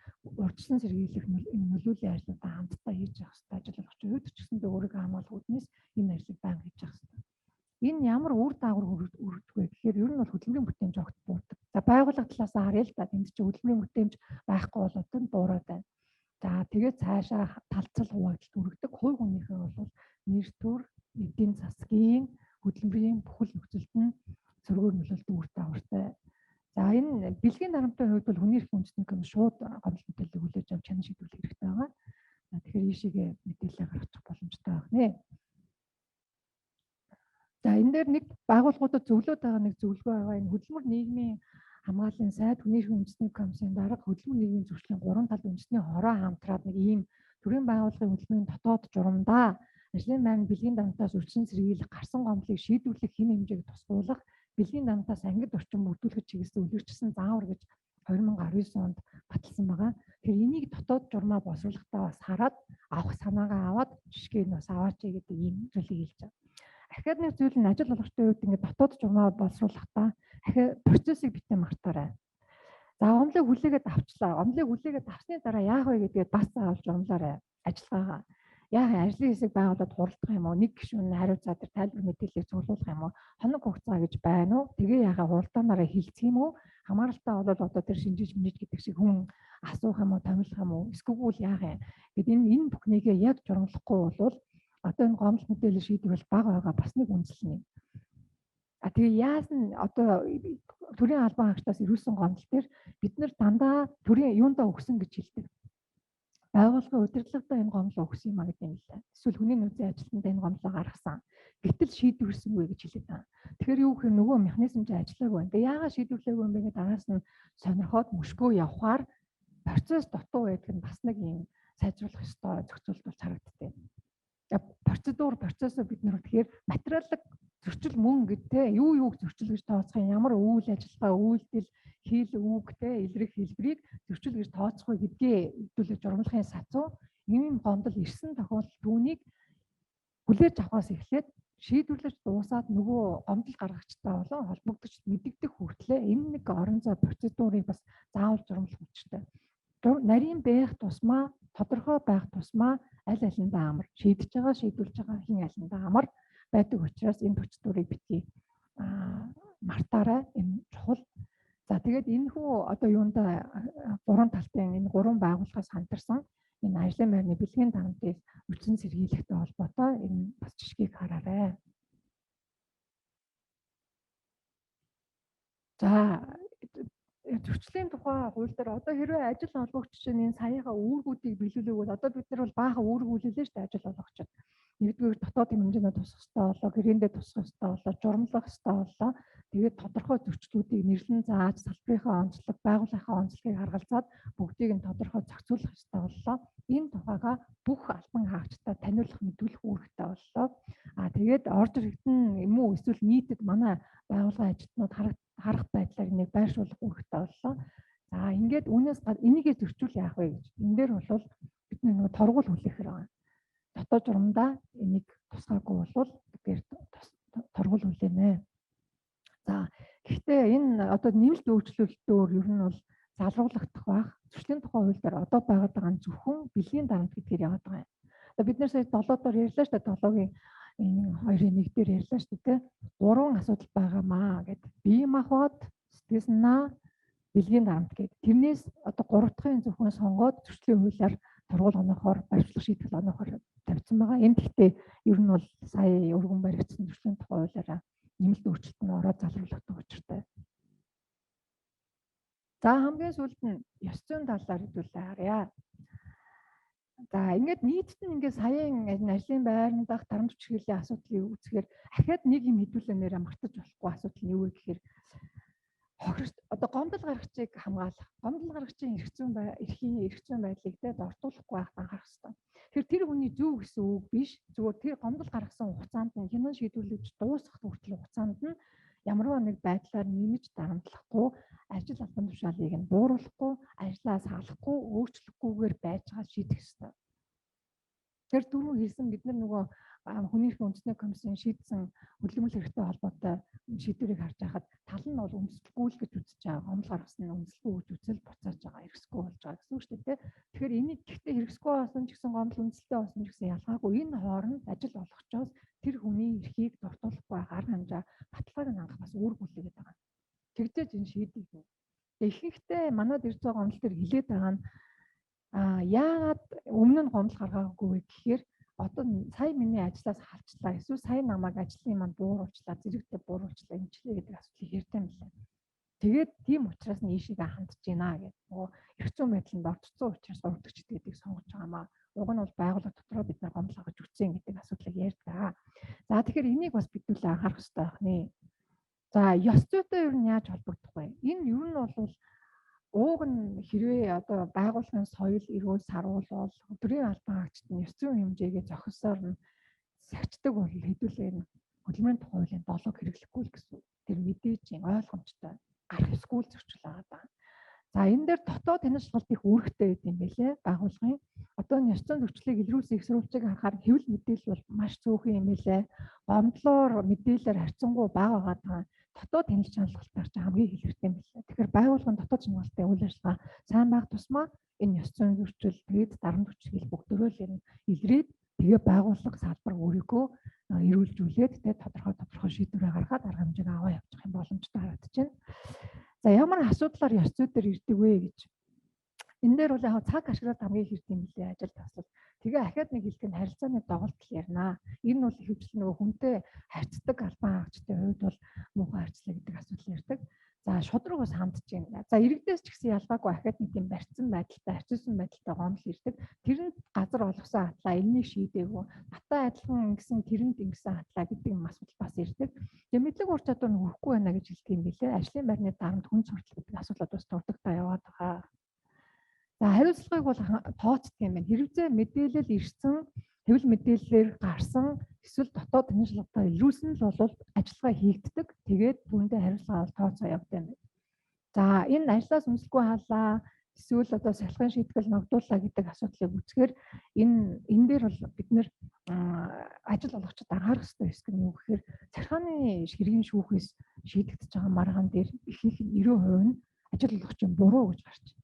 урьдчилан сэргийлэх энэ нөлөөллийн ажлуудаа хамтдаа хийж явах хэрэгтэй ажил болох чинь өдөр ч гэсэндээ өөрийгөө хамгаалах үүднээс энэ ажлыг байнга хийж явах хэрэгтэй. Энэ ямар үр дагавар хүргдэг вэ гэхээр ер нь бол хөдөлмөрийн бүтээмж огт буурдаг. За байгууллага талаас харъя л да. Тэнд чинь хөдөлмөрийн бүтээмж байхгүй бол одоо буураад байна. За тэгээд цаашаа талцал хуваагдалт үргэлдэг. Хувь хүнийхээ бол нэр төр, эдийн засгийн хөдөлмөрийн бүхэл нөхцөлд нь сөргөөр нөлөөлдөг үр дагавартай. За энэ бэлгийн дарамтын хувьд бол хүний эрхийн үндэсний комисс шууд гомдол мэдээлэл хүлээж авч чанар шийдвэрлэх хэрэгтэй байгаа. За тэгэхээр ийшээгээ мэдээлэл гаргачих боломжтой байна нэ. За энэ дээр нэг байгууллагуудад зөвлөд байгаа нэг зөвлөгөө байгаа. Энэ хөдөлмөр нийгмийн хамгааллын сайд хүний эрхийн үндэсний комиссийн дарга хөдөлмөр нийгмийн зөрчлийн 3 талын үндэсний хороо хамтраад нэг ийм төрийн байгууллагын хөдөлмөрийн дотоод журамдаа ажлын байрны бэлгийн дарамтаас үржилэн сэргийлэх гарсан гомдлыг шийдвэрлэх хэм хэмжээг тусгуулах бэлгийн дарамтаас ангид орчин бүрдүүлэхэд чиглэсэн үлгэрчилсэн заавар гэж 2019 онд баталсан байгаа. Тэгэхээр энийг дотоод журмаа боловсруулахдаа бас хараад авах санаагаа аваад жишгийг бас аваач гэдэг ийм зүйлийг хэлж байгаа. Дахиад нэг зүйл нь ажил олгогчдын үед ингээд дотоод журмаа боловсруулахдаа дахиад процессыг битэн мартаарай. За гомдлыг хүлээгээд авчлаа. Гомдлыг хүлээгээд авсны дараа яах вэ гэдгээд бас заавал журмлаарай. Ажиллагаагаа яах ажлын хэсэг байгуулад хуралдах юм уу? Нэг гишүүн хариуцаа дээр тайлбар мэдээллийг цуглуулах юм уу? Хоног хугацаа гэж байна уу? Тэгээ яхаа хуралдаанаараа хилцэх юм уу? Хамааралтай бол одоо тэр шинжиж мэдэж гэдэг шиг хүн асуух юм уу, томилох юм уу? Эсвэл яах юм? Гэт энэ бүхнийгээ яг журмлахгүй бол одоо энэ гомдол мэдээлэл шийдвэрлэх баг байгаа бас нэг үндэслэл нэг. А тэгээ яасан одоо төрийн албан хаагчдаас ирүүлсэн гомдол төр бид нар дандаа төрийн юундаа өгсөн гэж хэлдэг. Байгууллагын удирдлагуудаа энэ гомдлоо өгсөн юм а гэдэг юм лээ. Эсвэл хүний нөөцийн ажилтнанд энэ гомдлоо гаргасан. Гэтэл шийдвэрлсэнгүй гэж хэлээд байна. Тэгэхээр юу гэхээр нөгөө механизм чинь ажиллаагүй байна. Тэгээ яагаад шийдвэрлээгүй юм бэ гэдэг араас нь сонирхоод мөшгөө явахаар процесс дутуу байдаг нь бас нэг юм сайжруулах ёстой зохицуулт бол харагддаг. Процессыг бид нар тэгэхээр материаллык зөрчил мөн гэдэг юу юуг зөрчил гэж тооцох юм, ямар үйл ажиллагаа, үйлдэл, хэл, үг, илрэх хэлбэрийг зөрчил гэж тооцох вэ гэдгээ хэвлүүлж журмлахын сацуу ийм гомдол ирсэн тохиолдолд түүнийг хүлээж авахаас эхлээд шийдвэрлэж дуусаад нөгөө гомдол гаргагчтай болон холбогдогч мэддэгдэх хүртлээр энэ нэг орон зай процедурыг бас заавал журмлах учиртай. Нарийн байх тусмаа, тодорхой байх тусмаа аль алиндаа амар шийдэж байгаа, шийдвэрлэж байгаа хин алиндаа амар байдаг учраас энэ процедурыг битгий мартаарай. Энэ чухал. За тэгээд энэ хүү одоо юундаа гурван талтын энэ гурван байгууллагаас хамтарсан энэ ажлын байрны бэлгийн дарамтыг үржилэн сэргийлэхтэй холбоотой энэ бас жишгийг хараарай. За зөрчлийн тухай хууль дээр одоо хэрвээ ажил олгогч чинь энэ саяхан үүргүүдийг биелүүлээг бол одоо бид нар бол баахан үүрэг хүлээлээ шүү дээ ажил олгогчид. Нэгдүгээр дотоодын хэмжээнд тусах хэрэгтэй болоо, гэрэндээ тусах хэрэгтэй болоо, журмлах хэрэгтэй болоо. Тэгээд тодорхой зөрчлүүдийг нэрлэн зааж, салбарынхаа онцлог, байгууллагынхаа онцлогийг харгалзаад бүгдийг нь тодорхой зохицуулах хэрэгтэй болоо. Энэ тухайга бүх албан хаагчдаа таниулах, мэдүүлэх үүрэгтэй болоо. Тэгээд орж ирэгдэн юм уу эсвэл нийтэд манай байгууллагын ажилтнууд харах байдлаар энийг байршуулах үүрэгтэй боллоо. За ингээд үүнээс энийгээ зөрчүүл яах вэ гэж. Энэ дээр бол бид нэг торгуул хүлээхээр байгаа. Дотоод журамдаа энийг тусгаагүй бол тэгэхээр торгуул хүлээнэ. За гэхдээ энэ одоо нэмэлт өөрчлөлтөөр ер нь бол залруулагдах байх. Зөрчлийн тухай хууль дээр одоо байгаад байгаа нь зөвхөн бэлгийн дарамт гэдгээр яваад байгаа юм. Одоо бид нар сая 7-доор ярьлаа шүү дээ. 7-гийн энэ 2-1 дээр ярьлаа шүү дээ. 3 асуудал байгаамаа гэдэг. Бие махбод, сэтгэл санаа, бэлгийн дарамт гэдэг. Тэрнээс одоо 3 дахын зөвхөн сонгоод зөрчлийн хуулиар торгуул оноохоор баримтлах шийтгэл оноохоор тавьсан байгаа. Энд гэхдээ ер нь бол сая өргөн баригдсан зөрчлийн тухай хуулиараа нэмэлт өөрчлөлт нь ороод залруулагдах учиртай. За хамгийн сүүлд нь ёс зүйн талаар хэдүүлээ харъя. За ингээд нийтд нь ингээд саяын ажлын байранд дах дарамт хүчирхийллийн асуудлыг үүсгэхээр ахаад нэг юм хэдүүлэнээрээ мартаж болохгүй асуудал нь юу вэ гэхээр хохирч одоо гомдол гаргагчийг хамгаалах, гомдол гаргагчийн эрх зүйн байдлыг дордуулахгүй байхад анхаарах хэрэгтэй. Тэр хүний зөв гэсэн үг биш. Зүгээр тэр гомдол гаргасан хугацаанд нь хянан шийдвэрлэж дуусгах хүртэл хугацаанд нь ямарваа нэг байдлаар нэмж дарамтлахгүй, ажил албан тушаалыг нь бууруулахгүй, ажлаа салахгүй, өөрчлөхгүйгээр байж байгаа шийдэх ёстой. Тэр дөрөв хэлсэн бид нар нөгөө хүний эрхийн үндэсний комиссийн шийдсэн хөдөлмөрлөх хэрэгтэй холбоотой шийдвэрийг харж байхад тал нь бол үндэслэхгүй л гэж үзэж байгаа. Гомдол гаргасан нь үндэслэхгүй гэж үзэл буцааж байгаа, хэрэгсгүй болж байгаа гэсэн үг шүү дээ. Тэгэхээр энийг гэхдээ хэрэгсгүй болсон ч гэсэн гомдол үндэслэлтэй болсон ч гэсэн ялгаагүй энэ хооронд ажил олгочоос тэр хүний эрхийг дортуулахгүй арга хэмжээ баталгааг нь хангах бас үр бүлээгээд байгаа. Тэгжээж энэ шийдэх юм. Ихэнхдээ манад ирж байгаа гомдол төр хилээд байгаа нь яагаад өмнө нь гомдол гаргаагүй вэ гэхээр одоо сая миний ажлаас халчлаа эсвэл сая намайг ажлын манд бууруулчлаа, зэрэгтэй бууруулчлаа эмчлээ гэдэг асуудлыг ярьсан юм байна. Тэгээд тийм учраас нь ийшээ хандж байна гэдэг. Нөгөө эрх зүйн байдланд орцсон учраас урдч гэдгийг сонгож байгаамаа. Уг нь бол байгууллага дотроо бид нар гомдол гаргаж үтсэн гэдэг асуудлыг ярьдаг. За тэгэхээр энийг бас бидүүлээ анхаарах хэрэгтэй байх нэ. За ёс зүйтэй юу нь яаж холбогдох вэ? Энэ юу нь бол ууг нь хэрвээ одоо байгууллагын соёл эрүүл саруул бол өдрийн албан хаагчид нь ёс зүйн хэмжээгээ зохисоор нь сахицдаг бол хэдүүлээ энэ хөдөлмөрийн тухай хуулийн 7-г хэрэглэхгүй л гэсэн. Тэр мэдээж ойлгомжтой гарах ёсгүй л зөрчил байгаа. За энэ дээр дотоод танилцуулалт их үүрэгтэй байт юм байлээ байгууллагын. Одоо энэ ёс зүйн зөрчлийг илрүүлсэн их сурвалжийг харахаар хэвлэл мэдээлэл бол маш цөөхөн юм байлээ. Гомдлоор мэдээлэлээр харьцангуй бага байгаа. Дотоод танил чаналгалтаар ч хамгийн хэлбэртэй юм байна. Тэгэхээр байгууллагын дотоод чаналгалтын үйл ажиллагаа сайн байх тусмаа энэ ёс зүйн зөрчил тэгээд дарамт хүчил бүгдөө л энэ илрээд тэгээ байгууллага салбар өөрийгөө эрүүлжүүлээд тэгээд тодорхой шийдвэрээ гаргаад арга хэмжээг аваа явуулах юм боломжтой харагдаж байна. За ямар асуудлаар ёс зүй дээр ирдэг вэ гэж. Энэ дээр бол яг цаг ашиглаад хамгийн их ирдэг юм билээ ажил таслал. Тэгээ ахаад нэг хэлдэг нь харилцааны доголдол ярина. Энэ бол ихэвчлэн нөгөө хүнтэй харьцдаг албан хаагчдын хувьд бол муухай харьцлаа гэдэг асуудал ярьдаг. За шудраг бас хандж байна. За иргэдээс ч гэсэн ялгаагүй ахаад нэг тийм барьцсан байдалтай, харьцуулсан байдалтай гомдол ирдэг. Тэрэнд газар олгосон хатлаа энэнийг шийдээгүй. Батаа адилхан ингэсэн тэрэнд ингэсэн хатлаа гэдэг юм асуудал бас ирдэг. Тэгээ мэдлэг ур чадвар нь хүрхгүй байна гэж хэлдэг юм билээ. Ажлын байрны дарамт хүн суртал гэдэг асуудлууд бас дурддагтаа яваад байгаа. За хариуцлагыг бол тооцдог юм байна. Хэрвээ мэдээлэл ирсэн, хэвлэл мэдээллээр гарсан эсвэл дотоод танилцуулгатаа илрүүлсэн л бол ажиллагаа хийгддэг. Тэгээд түүндээ хариуцлага тооцоо явдаг юм байна. За энэ ажлаас үнэлэхгүй хаалаа эсвэл одоо сахилгын шийтгэл ногдуулаа гэдэг асуудлыг үзэхээр энэ дээр бол бид нэр ажил олгогчид анхаарах ёстой хэсэг нь юу гэхээр захиргааны хэргийн шүүхээс шийдэгдэж байгаа маргаан дээр ихэнх нь 90% нь ажил олгогчийн буруу гэж гарч байна.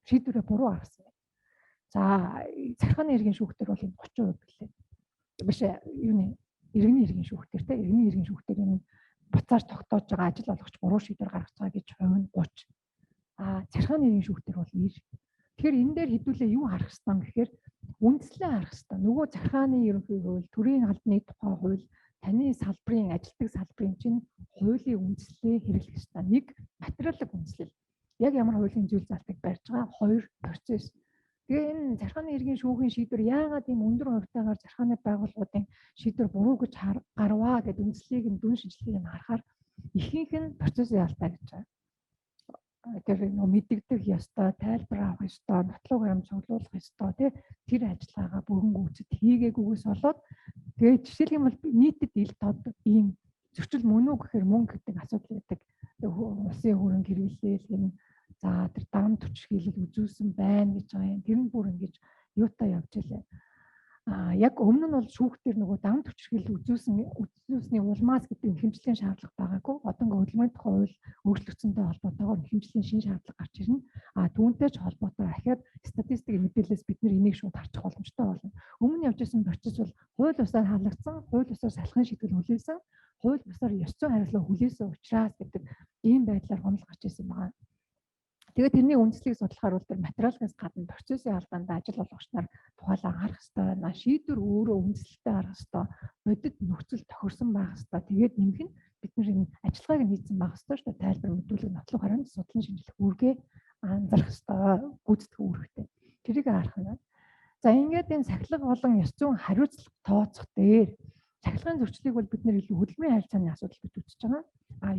Шийдвэрээ буруу гаргасан байна. За захиргааны хэргийн шүүхтэр бол 30% билээ. Биш юуны иргэний хэргийн шүүхтэр те иргэний хэргийн шүүхтэр энэ буцааж тогтоож байгаа ажил олгогч буруу шийдвэр гаргаж байгаа гэж хувь нь 30. Захиргааны хэргийн шүүхтэр бол 90. Тэгэхээр энэ дээр хэдүүлээ юу харах ёстой юм гэхээр үндслээ харах ёстой. Нөгөө захиргааны ерөнхий хууль, төрийн албаны тухай хууль, таны салбарын ажилтдаг салбарын чинь хуулийн үндслээ хэрэглэх ёстой. Нэг материалын үндслэл. Яг ямар хуулийн зүйл залтыг барьж байгаа, хоёр процесс. Тэгээ энэ захиргааны хэргийн шүүхийн шийдвэр яагаад ийм өндөр хувьтайгаар захиргааны байгууллагуудын шийдвэр буруу гэж гарваа гэдэг үндслийг нь дүн шинжилгээг нь харахаар ихэнх нь процессын алдаа гэж байна. Тэр мэддэгдэх ёстой, тайлбар авах ёстой, нотлог баримт цуглуулах ёстой, тэр ажиллагаагаа бүрэн гүйцэд хийгээгүйгээс болоод тэгээ жишээлх юм бол нийтэд ил тод ийм зөрчил мөн үү гэхээр мөн гэдэг асуудал байдаг. Улсын хөрөнгө хэрэглээл энэ за тэр дарамт хүчилэл үзүүлсэн байна гэж байгаа юм. Тэр нь бүр ингэж юутай явж илээ. Яг өмнө нь бол шүүхтэр нөгөө дарамт хүчилэл үзүүлсний улмаас гэдэг хэмжлэлийн шаардлага байгаагүй. Одоо ингээ хөдөлмөрийн тухай хууль өөрчлөгдсөнтэй холбоотойгоор хэмжлэлийн шинэ шаардлага гарч ирнэ. Түүнтэй ч холбоотой ахаад статистикийн мэдээлэлээс бид нар энийг шууд харчих боломжтой болно. Өмнө явж исэн процесс бол хууль бусаар халагдсан, хууль бусаар салхын шийдвэр хүлээсэн, хууль бусаар ёс зүйн хариуцлага хүлээсэн учраас гэдэг ийм байдлаар гомдол гарч ирсэн байна. Тэгээд тэрний үндслийг судлахаар бол тэр материалаас гадна процессын албанд ажил олгогч нар тухайлан анхаарах хэрэгтэй байна. Шийдвэр өөрөө үндслэлтэй гарах хэрэгтэй. Бодит нөхцөл тохирсон байх хэрэгтэй. Тэгээд нэмэх нь бид нар энэ ажиллагааг нь хийсэн байх хэрэгтэй шүү дээ. Тайлбар мэдүүлэг нотлох хариунд судлан шинжилэх үүргээ анзаарах хэрэгтэй. Гүйцэтгэх үүрэгтэй. Тэрийг харах нь. За ингээд энэ сахилга болон ёс зүйн хариуцлага тооцох дээр сахилгын зөрчлийг бол бид нэр илүү хөдөлмөрийн харилцааны асуудал гэж үзэж байгаа.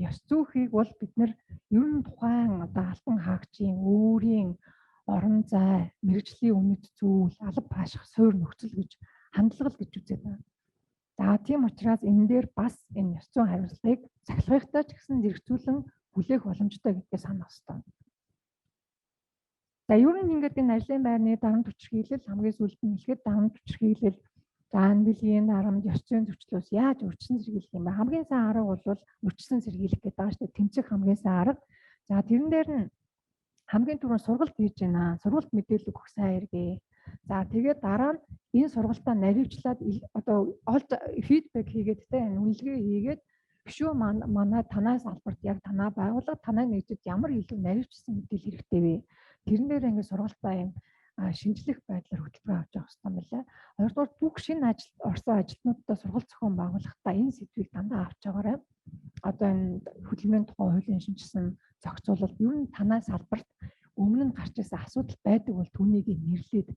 Ёс зүйхийг бол бид нэр ер нь тухайн одоо албан хаагчийн өөрийн орон зай, мэргэжлийн үнэт зүйл, алба хааших суурь нөхцөл гэж хандлага гэж үзээд байна. За тийм учраас энэ дээр бас энэ ёс зүйн хариуцлагыг цахилгаахтай ч гэсэн зэрэгцүүлэн хүлээх боломжтой гэдгийг санах хэрэгтэй. За ер нь ингээд энэ ажлын байрны дарамт хүчирхийлэл хамгийн сүүлд нь хэлэхэд дарамт хүчирхийлэл за анбилийн дарамт ёс зүйн зөрчлөөс яаж урьдчилан сэргийлэх юм бэ? Хамгийн сайн арга бол урьдчилан сэргийлэх гэдэг байгаа шүү дээ. Тэмцэх хамгийн сайн арга. За тэрэн дээр нь хамгийн түрүүнд сургалт хийж байна. Сургалт мэдээлэл өгөх сайн хэрэгээ. За тэгээд дараа нь энэ сургалтаа наривчлаад одоо олж фидбек хийгээд тэ үнэлгээ хийгээд гişүү манай танаас албарт яг танаа байгууллага танаа нэгжид ямар илүү наривчсан мэдээлэл хэрэгтэй вэ? Тэрэн дээр ингээд сургалтаа юм шинжлэх байдлаар хөтөлбөр авч явах хэрэгтэй мэлээ. Хоёрдугаар бүх шинэ ажил орсон ажилтнуудтай сургалт зохион байгуулахдаа энэ сэдвийг дандаа авч байгаарай. Одоо энэ хөдөлмөрийн тухай хуулийн шинжилсэн зохицуулалт ер нь танаас албарт өмнө нь гарч ирсэн асуудал байдаг бол түүнийг нэрлээд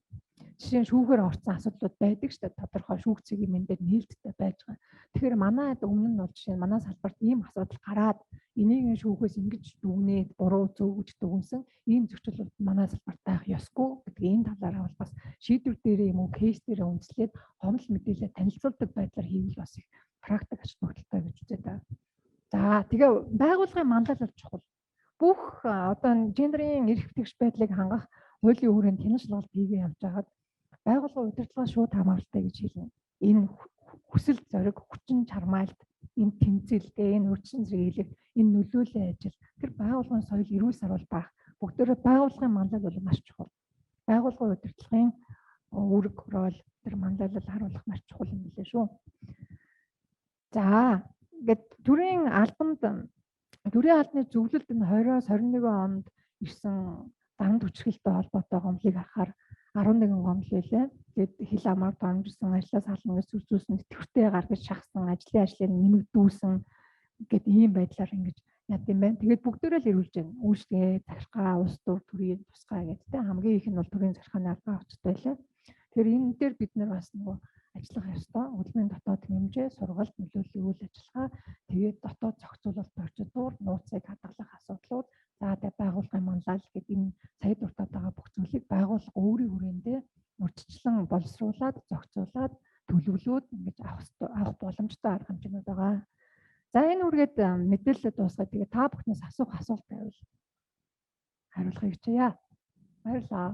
жишээ нь шүүхээр орсон асуудлууд байдаг шүү дээ. Тодорхой шүүгцгийн мэндээр нээлттэй байж байгаа. Тэгэхээр манайд өмнө нь бол жишээ нь манай салбарт ийм асуудал гараад энийг шүүхээс ингэж дүгнээд буруу зөв гэж дүгнсэн ийм зөрчил манай салбарт байх ёсгүй гэдэг энэ талаараа бол бас шийдвэр дээрээ юм уу кейс дээрээ үндэслээд гомдол мэдээлэл танилцуулдаг байдлаар хийвэл бас их практик ач холбогдолтой гэж үзээд байна. За тэгээ байгууллагын мандал бол чухал. Бүх одоо гендерийн эрх тэгш байдлыг хангах хуулийн хүрээнд хянан шалгалт хийгээ явж байгаад байгууллагын удирдлагаа шууд хамааралтай гэж хэлнэ. Энэ хүсэл зориг, хүчин чармайлт, энэ тэмцэлтэй, энэ урьдчилан сэргийлэх, энэ нөлөөллийн ажил тэр байгууллагын соёл эрүүл сарвал байх. Бүгдээрээ байгууллагын мандал бол маш чухал. Байгууллагын удирдлагын үүрэг рол тэр мандалд харуулах маш чухал юм билээ шүү. За ингээд төрийн албаны зөвлөлд энэ 20-21 онд ирсэн дарамт хүчирхийлэлтэй холбоотой гомдлыг харахаар 11 гомдол байлаа. Тэгээд хил амаар донжсон, ажлаас хална гэж сүрзүүлсэн, төвхтэй гаргаж шахсан, ажлыг нэмэгдүүлсэн гэдэг ийм байдлаар ингэж яд юм байна. Тэгээд бүгдээрээ л ирүүлж байна. Үйлчлэгээ, захиргаа, улс төр, төрийн тусгай гэдэг хамгийн их нь бол төрийн захиргааны албаа авчт байлаа. Тэгэхээр энэ дээр бид нар бас нөгөө ажиллах ёстой. Хөдөлмөрийн дотоод хэмжээ, сургалт, нөлөөллийн үйл ажиллагаа, тэгээд дотоод зохицуулалт процедур, нууцыг хадгалах асуудлууд, за тэгээд байгууллагын мандал гэдэг энэ сая дуртаад байгаа бүх зүйлийг байгууллага өөрийн хүрээндээ урьдчилан боловсруулад, зохицуулаад, төлөвлөөд ингэж авах боломжтой арга хэмжээнүүд байгаа. За энэ үргээд мэдээлэлд дуусгаад тэгээд та бүхнээс асуулт байвал хариулахыг хичээе. Баярлалаа.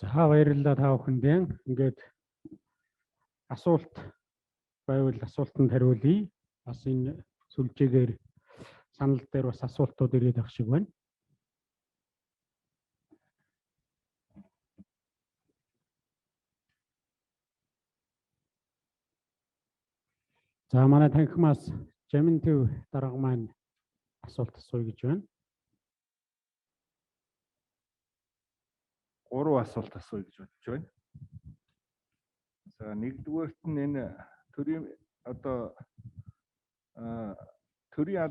За баярлалаа та бүхэндээ. Ингээд асуулт байвал асуултанд хариулъя. Бас энэ сүлжээгээр санал дээр бас асуултууд ирээд ах шиг байна. За манай танхимаас Жаминтв дарга маань асуулт асууя гэж байна. 3 асуулт асууя гэж бодож байна. За нэгдүгээрт нь энэ төрийн одоо төрийн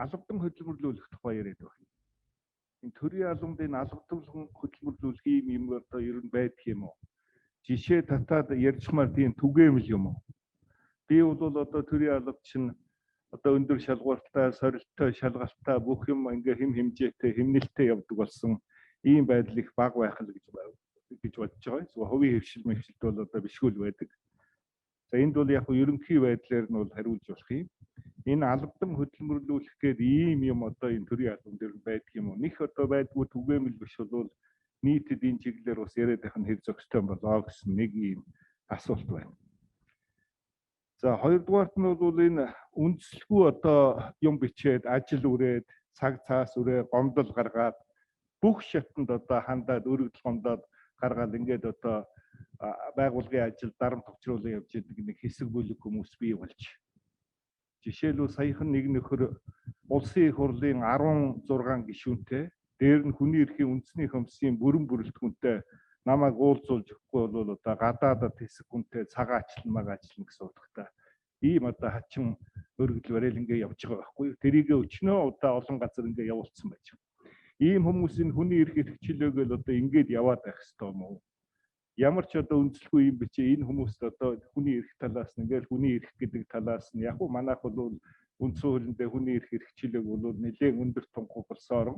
албан хөдөлмөрлүүлэх тухай яриад байна. Энэ төрийн албанд албан хөдөлмөрлүүлэх юм одоо ер нь байдаг юм уу? Жишээ татаад ярьжмаар тийм түгээмэл юм уу? Би бол одоо төрийн албад чинь одоо өндөр шалгууртай, сорилттой, шалгалттай бүх юм ингээ хэмжээтэй, хэмнэлттэй явдаг болсон. Ийм байдал их бага байх л гэж бодож байгаа. Зөв хувийн хөвшил мэвшилт бол одоо бишгүй л байдаг. За энд бол яг ерөнхий байдлаар нь бол хариулж болох юм. Энэ албан хөдөлмөрлүүлэх гээд ийм юм одоо энэ төрийн албан дээр байдаг юм уу? Них одоо байдгүй түгээмэл биш бол нийтэд энэ чиглэлээр бас яриад байх нь хэр зохистой болоо гэсэн нэг ийм асуулт байна. За хоёрдугаарт нь бол энэ үндсэлгүй одоо юм бичээд ажил үрээд цаг цаас үрээ гомдол гаргаад бүх шатанд одоо хандаад өргөдөл гомдоод гаргаад ингээд одоо байгуулгын ажил дарамт төвчрүүлэн явж идэг нэг хэсэг бүлэг хүмүүс бий болж. Жишээлбэл саяхан нэг нөхөр улсын их хурлын 16 гишүүнтэй дээр нь хүний эрхийн үндэсний комиссийн бүрэн бүрэлдэхүүнтэй намайг уулзуулж өгөхгүй бол одоо гадаадад хэсэг хүнтэй цагаачлан магачлан гэсэн утгатай ийм одоо хачин өргөдөл барайл ингээ явж байгаа байхгүй. Тэрийг өчнөө удаа олон газар ингээ явуулсан байж байгаа. Ийм хүмүүсийн хүний эрх хэрэгчлөөгөл одоо ингээд яваад байх ёстой юм уу? Ямар ч одоо үндэслэхгүй юм бичээ энэ хүмүүст одоо хүний эрх талаас нь ингээл хүний эрх гэдэг талаас нь яг уу манайх бол үндсэн хуулиндээ хүний эрх хэрэгчлөөг бол нэлээд өндөр тунхаг болсоор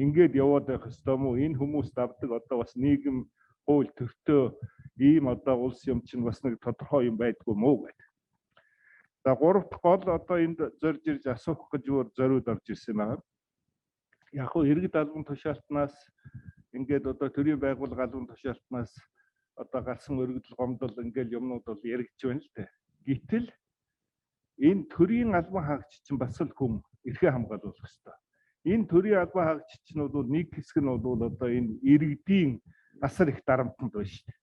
ингээд яваад байх ёстой юм уу? Энэ хүмүүст авдаг одоо бас нийгэм хууль төртөө ийм одоо улс юм чинь бас нэг тодорхой юм байдгүй мó гэдэг. За гурав дахь гол одоо энд зорж ирж асуух гэж зориуд орж ирсэн байна. Яг хөө иргэд албан тушаалтнаас ингээд одоо төрийн байгууллага албан тушаалтнаас одоо гарсан өргөдөл гомдол ингээл юмнууд бол яригдж байна л дээ. Гэтэл энэ төрийн албан хаагч чинь бас л хүм эрхээ хамгаалуулах ёстой. Энэ төрийн албан хаагч чинь бол нэг хэсэг нь бол одоо энэ иргэдийн асар их дарамтанд байна шүү дээ.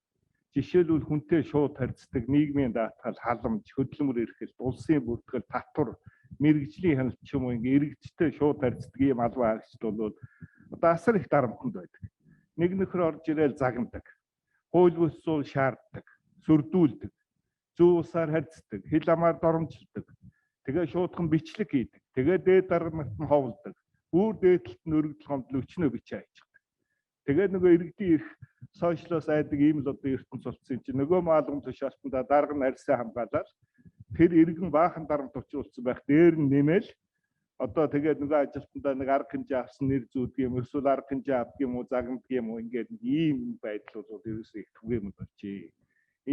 Жишээлбэл хүнтэй шууд харьцдаг, нийгмийн даатгал, халамж, хөдөлмөр эрхэлт, улсын бүртгэл, татвар, мэрэгжлийн хяналт ч юм уу ингээ иргэдтэй шууд харьцдаг ийм албан хаагчд бол одоо асар их дарамтанд байдаг. Нэг нөхөр орж ирэл загнадаг, хууль бус зуул шаарддаг, сүрдүүлдэг, зүү усаар харьцдаг, хил амаар доромжилдог. Тэгээ шуудхан бичлэг хийдэг. Тэгээ дээд даргант нь ховлдог. Бүр дээдлэлт нь өргөдөл гомдол өчнөө бичээ хайчихдаг. Тэгээд нөгөө иргэдийн эрх сошиалоос айдаг ийм л одоо ертөнц болсон юм чи нөгөө маалгын тушаалтанда дарга нь арьсаа хамгаалаад тэр иргэн баахан дарамт учруулсан байх дээр нь нэмэл одоо тэгээд нөгөө ажилтнаа нэг арга хэмжээ авсан нэр зүүдг юм эсвэл арга хэмжээ авдаг юм уу загнадаг юм уу ингээд ийм байдал бол ерөөсөө их түгээмэл болжээ.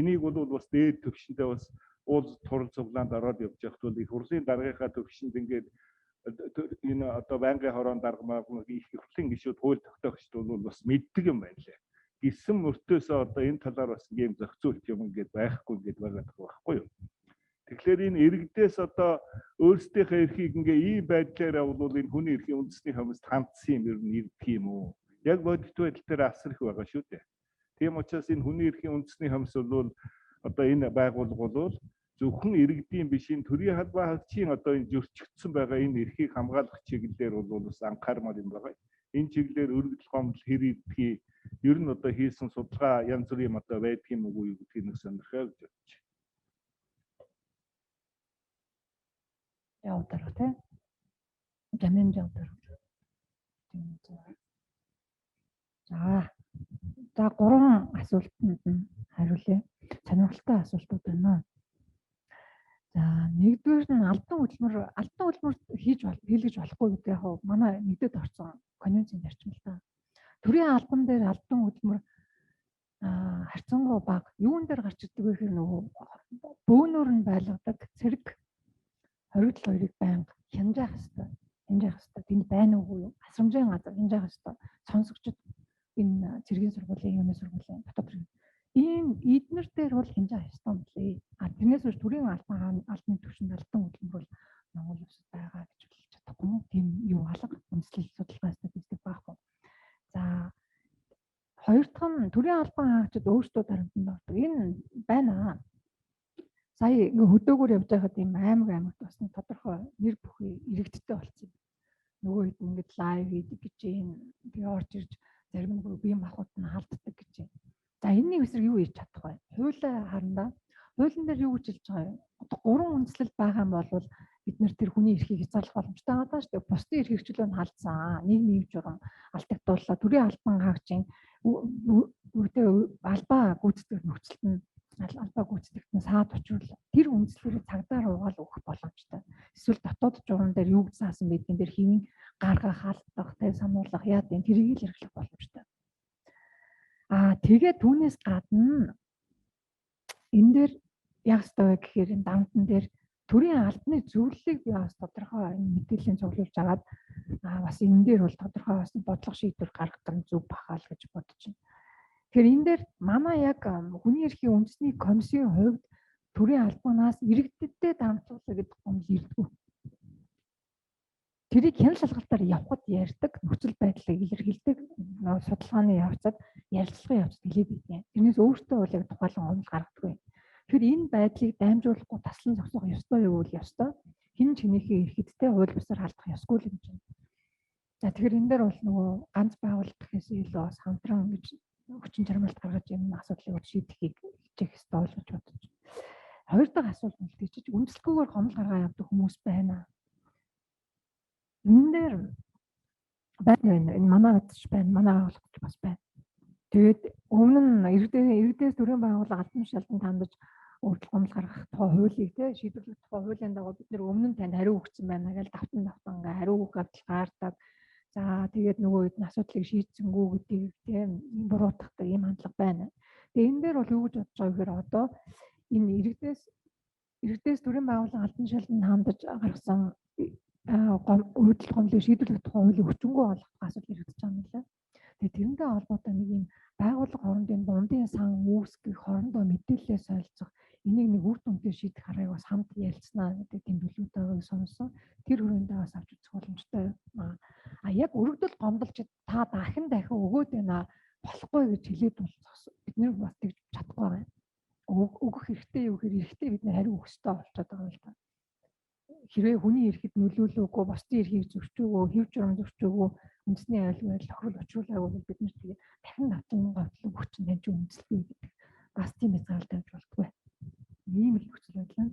Энийг бол бас дээд төвшөндөө бас уул турал цуглаанд ороод явж явахт бол их хурлын даргынхаа төвшөнд ингээд энэ одоо байнгын хорон дарга их хурлийн гишүүд хууль тогтоогчд бол бас мэддэг юм байна лээ. Гисэн мөртөөсөө одоо энэ талаар бас ийм зохицуулт юм ингээд байхгүй ингээд байгаа байхгүй юу. Тэгэхээр энэ иргэдээс одоо өөрсдийнхээ эрхийг ингээ ийм байдлаараа бол энэ хүний эрхийн үндэсний хомсд хандсан юм ер нь ирдэг юм уу? Яг бодит байдал дээр асар их байгаа шүү дээ. Тийм учраас энэ хүний эрхийн үндэсний хомс бол одоо энэ байгууллага бол зөвхөн иргэдийн биш энэ төрийн албан хаагчийн одоо энэ зөрчигдсөн байгаа энэ эрхийг хамгаалах чиглэлээр бол бас анхаармаар юм байгаа. Энэ чиглэлээр өргөдөл гомдол хэрэг ер нь одоо хийсэн судалгаа янз бүрийн юм одоо байдаг юм уу гэдгийг нэг сонирхоо гэж бодож байна. Явдар тий. Жамин явдар. За гурван асуултанд нь хариулъя. Сонирхолтой асуултууд байна. За нэгдүгээр нь албан хөдөлмөр хийлгэж болохгүй гэдэг яг манай нэгдэд орсон конвенцийн зарчим л та. Төрийн албан дээр албан хөдөлмөр харьцангуй бага юун дээр гарч ирдэг вэ гэхээр нөгөө бөөнөр нь байлгадаг цэрэг хоригдл хоёрыг байнга хянжаах хэрэгтэй. Тэнд байна уу юу? Асрамжийн газар хянжаах хэрэгтэй. Сонсогчд энэ цэргийн сургуулийн, юмны сургуулийн дотор ийм эднэр дээр бол хянжаах хэрэгтэй юм лээ. Тэрнээс биш төрийн албаны түвшинд албан хөдөлмөр бол Монгол улсад байгаа гэж хэлж чадахгүй. Тийм юу алга үндэслэл судалгаа статистик байхгүй. За хоёр дахь нь төрийн албан хаагчид өөрсдөө дарамтанд ордог. Энэ байна. Сая ингээ хөдөөгөр явж байхад ийм аймагт бас нэг тодорхой нэр бүхий иргэдтэй болсон. Нөгөө хэд ингээд лайв хийдэг гэж юм. Тэгээ орж ирж зарим нэг биеийн махбод нь халддаг гэж юм. За энэний эсрэг юу хийж чадах вэ? Хуулиа харандаа. Хуулийн дээр юу гэж хэлж байгаа юм? Одоо гурван үндслэл байгаа юм бол бид нэр тэр хүний эрхийг хязгаарлах боломжтой байгаа шүү дээ. Бусдын эрх хэрэгчлөө нь халдсан. Нийгмийн хэв журам алдагдууллаа. Төрийн албан хаагчийн албаа гүйцэтгэх нөхцөлд нь албаа гүйцэтгэгт нь саад учруулах. Тэр үндслэлийг цагдаар угаал өгөх боломжтой. Эсвэл дотоод журам дээр юу гэж заасан байдгийн дээр хэвэн гаргах, халдах, сануулгах яа гэв тэрийг л хэрэглэх боломжтой. Тэгээд түүнээс гадна энэ дээр яг хэвээр гэхээр энэ дамтан дээр төрийн албаны зөвлөлийг би бас тодорхой мэдээллийн цуглуулж агаад бас энэ дээр бол тодорхой бас бодлого шийдвэр гаргах нь зөв бахаа л гэж бодож байна. Тэгэхээр энэ дээр манай яг хүний эрхийн үндэсний комиссийн хувьд төрийн албанаас иргэдтэй дамжуулах гэдэг юм ирдэггүй. Тэрийг хяналт шалгалтаар явхад ярьдаг, нөхцөл байдлыг илэрхийлдэг, судалгааны явцад ярилцлагын явцад хэлээд байна. Тэрнээс өөртөө бол яг тухайлан онол гаргадаггүй. Тэгэхээр энэ байдлыг дамжуулахгүй таслан зогсоох ёстой юу вэ? Ёстой. Хэн ч хэнийхээ эрхэдтэй хууль бусаар халдах ёсгүй л юм чинь. За тэгэхээр энэ дээр бол нөгөө ганц байгууллага гэхээс илүү бас хамтран гэж хүчин чармайлт гаргаж энэ асуудлыг шийдэхийг хичээх ёстой л гэж бодож байна. Хоёр дахь асуулт нь тэгж үндэслэгүйгээр гомдол гаргаа явдаг хүмүүс байна. Энэ дээр байна. Энэ манай удаж байна. Манай байгууллагч бас байна. Тэгээд өмнө нь иргэдээс төрийн байгууллага албан тушаалтанд хандаж өөрчлөлт гомдол гаргах тухай хуулийг шийдвэрлэх тухай хуулийн дагуу бид нэр өмнө нь танд хариу өгсөн байна гэж давтан ингээ хариу өгөх адил гаардаг. За тэгээд нөгөө хэд нь асуудлыг шийдсэнгүү гэдгийг тийм буруутгадаг ийм хандлага байна. Тэгээ энэ дээр бол юу гэж бодож байгаа гэхээр одоо энэ иргэдээс төрийн байгууллага албан шалганд хандаж гаргасан үүдэл гомдлыг шийдвэрлэх тухай хуулийн хүчингү олох асуудал ирэгдэж байгаа юм лээ. Тэгээ тэрнтэй холбоотой нэг юм байгууллага хоорондын дундын сан үүсгэх хоорондоо мэдээлэлээ солилцох энийг нэг үр дүнтэй шийдэх аргыг бас хамт ярилцсанаа гэдэг тэмдэглэлүүд байгааг сонсон. Тэр хүрээндээ бас авч үзэх боломжтой. Яг өргөдөл гомдолч та дахин өгөөд байна болохгүй гэж хэлээд бол бид нэр бас тэгж чадахгүй байна. Өгөх хэрэгтэй юу гэхээр эрэхтэй бид нэр хариу өгөх ёстой болчиход байгаа юм л та. Хэрвээ хүний эрхэд нөлөөлөөгүй, бусдын эрхийг зөрчөөгүй, хэв журам зөрчөөгүй, үндэсний аюул байдал тохирол учруулаагүй бид нар тэгээ дахин давтан готлог хүчин таньж үндэслэхгүй гэдэг бас тийм хязгаарлалт тавьж болтугай. Ийм л нөхцөл байдал.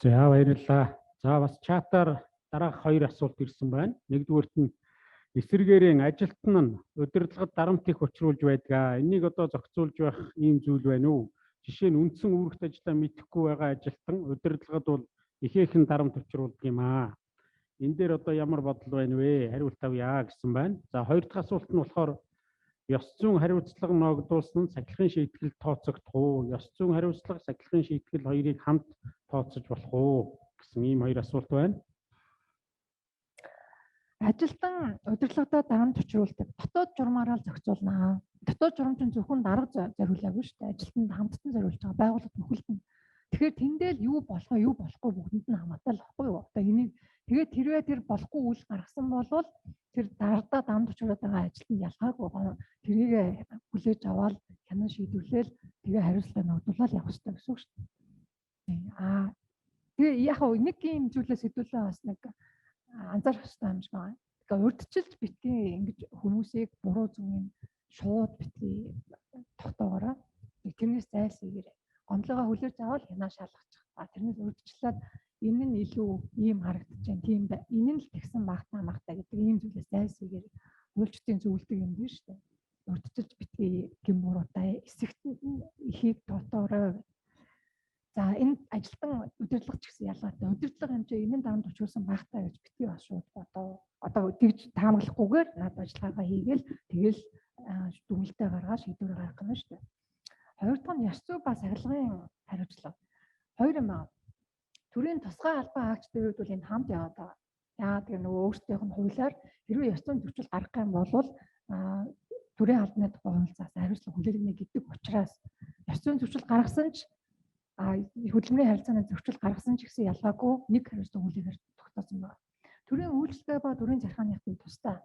За баярлалаа. За бас чатаар дараах 2 асуулт ирсэн байна. Нэгдүгüүрт нь эсэргээрийн ажилтан нь удирдлагад дарамт их учруулж байдаг. Энийг одоо зохицуулж байх ийм зүйл байна уу? Жишээ нь үндсэн үүрэгт ажиллаа мэдэхгүй байгаа ажилтан удирдлагад бол ихээхэн дарамт учруулдаг юм аа. Энэ дээр одоо ямар бодол байна вэ? Хариулт авъя гэсэн байна. За хоёр дахь асуулт нь болохоор ёс зүйн хариуцлага ногдуулсан нь сахилгын шийтгэл тооцогдох уу? Ёс зүйн хариуцлага, сахилгын шийтгэл хоёрыг хамт тооцож болох уу гэсэн ийм 2 асуулт байна. Ажилтан удирдлагадаа дарамт учруулдаг. Дотоод журмаараа л зохицуулнаа. Дотоод журам чинь зөвхөн дарга зориулаагүй шүү дээ. Ажилтанд хамттан зориулж байгаа байгууллага нөхөлтөнд. Тэгэхээр тэндээ л юу болох юу болохгүй бүгдэнд нь хамаатай л баггүй юу? Одоо энийг тэгээд тэрвээ тэр болохгүй үйл гаргасан болвол тэр дарагдаа дарамт учруулдаг байгаа ажилтанд ялгаагүй тэрийг хүлээж аваад хянан шийдвэрлээл тэгээ хариуцлага ногдуулаад явах хэрэгтэй гэсэн үг шүү дээ. Тэгээ яг нэг юм зүйлээс хэдүүлээ бас нэг анзаарах хэрэгтэй юм шиг байна. Тэгэхээр урдчилж битгий ингэж хүмүүсийг буруу зүгийн шууд битгий тогтоогоорой. Тэрнээс зайлсхийгээрэй. Гомдлогоо хүлээж аваад хянаа шалгачих. Тэрнээс урдчлаад энэ нь илүү ийм харагдаж байна. Тийм да. Энэ нь л тэгсэн магтаа гэдэг ийм зүйлээс зайлсхийгээр хуульчдын зөвлөдөг юм биш үү? Урдчилж битгий гэм буруутай эсэгт нь ихийг тоотоорой. За энэ ажилтан удирдлагч гэсэн ялгаатай. Удирдлага хэмжээ энэ дарамт учруулсан багтаа гэж битгий бас шууд одоо тэгж таамаглахгүйгээр над ажиллагаагаа хийгээл тэгэл дүгнэлтээ гаргаад шийдвэр гаргах юм шүү дээ. Хоёр дахь нь ёс зүй ба сахилгын хариуцлага. Хоёр юм байна. Төрийн тусгай албан хаагчдын хувьд бол энэ хамт яваад байгаа. Яагаад гэвэл нөгөө өөрсдийнх нь хуулиар хэрвээ ёс зүйн зөрчил гаргах юм бол төрийн албаны тухай хуулиас хариуцлага хүлээгнэ гэдэг учраас ёс зүйн зөрчил гаргасан ч хөдөлмөрийн харилцааны зөрчил гаргасан ч гэсэн ялгаагүй нэг хариуцлага хүлээгээр тогтоосон байна. Төрийн үйлчлэгээ ба төрийн зархааныхын тусдаа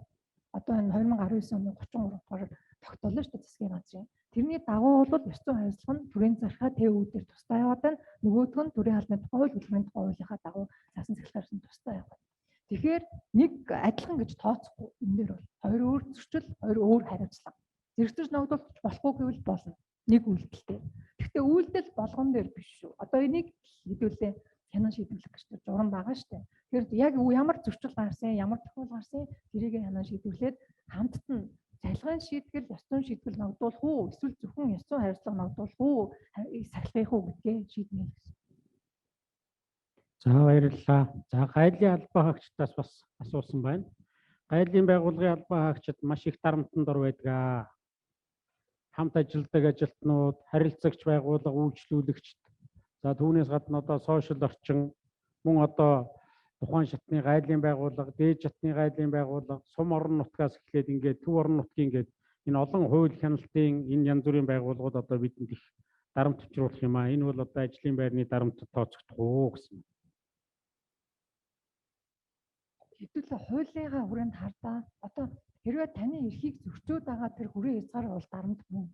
одоо энэ 2019 оны 33 дугаар тогтоолоо шүү дээ засгийн газрын. Тэрний дагуу бол ёс зүйн хариуцлага нь төрийн зархаа ТÜ-ээр тусдаа яваад байна. Нөгөөх нь төрийн албаны тухай хууль, хөдөлмөрийн тухай хуулийнхаа дагуу заасан цахилгаан тусдаа яваад. Тэгэхээр нэг адилхан гэж тооцохгүй энэ дээр бол хоёр өөр зөрчил, хоёр өөр хариуцлага. Зэрэгцэж ногдуулж болохгүй гэвэл болно. Нэг үйлдэлтэй. Гэхдээ үйлдэл болгон дээр биш шүү. Одоо энийг хэдүүлээ хянан шийдвэрлэх гэж журам байгаа шүү дээ. Тэгэхээр яг ямар зөрчил гарсан, ямар тохиол гарсан тэрийг хянан шийдвэрлээд хамтд нь цахилгаан шийтгэл, ёс зүйн шийтгэл ногдуулах уу, эсвэл зөвхөн ёс зүйн хариуцлага ногдуулах уу, сахилгах уу гэдгээ шийднэ гэсэн. За баярлалаа. За гайлын албан хаагчдаас бас асуусан байна. Гайлын байгууллагын албан хаагчид маш их дарамтанд ор байдаг. Хамт ажилладаг ажилтнууд, харилцагч байгууллага үйлчлүүлэгчд. За түүнээс гадна одоо сошиал орчин мөн одоо тухайн шатны гайлын байгууллага, дээд шатны гайлын байгууллага, сум орон нутгаас эхлээд ингээд төв орон нутгийн ингээд энэ олон хууль хяналтын энэ янз бүрийн байгууллагууд одоо бидэнд их дарамт учруулах юм аа. Энэ бол одоо ажлын байрны дарамт тооцогдох уу гэсэн. Хэдүүлээ хуулийнхаа хүрээнд хардаа одоо хэрвээ таны эрхийг зөрчөөд байгаа тэр хүрээ хязгаар бол дарамт мөн.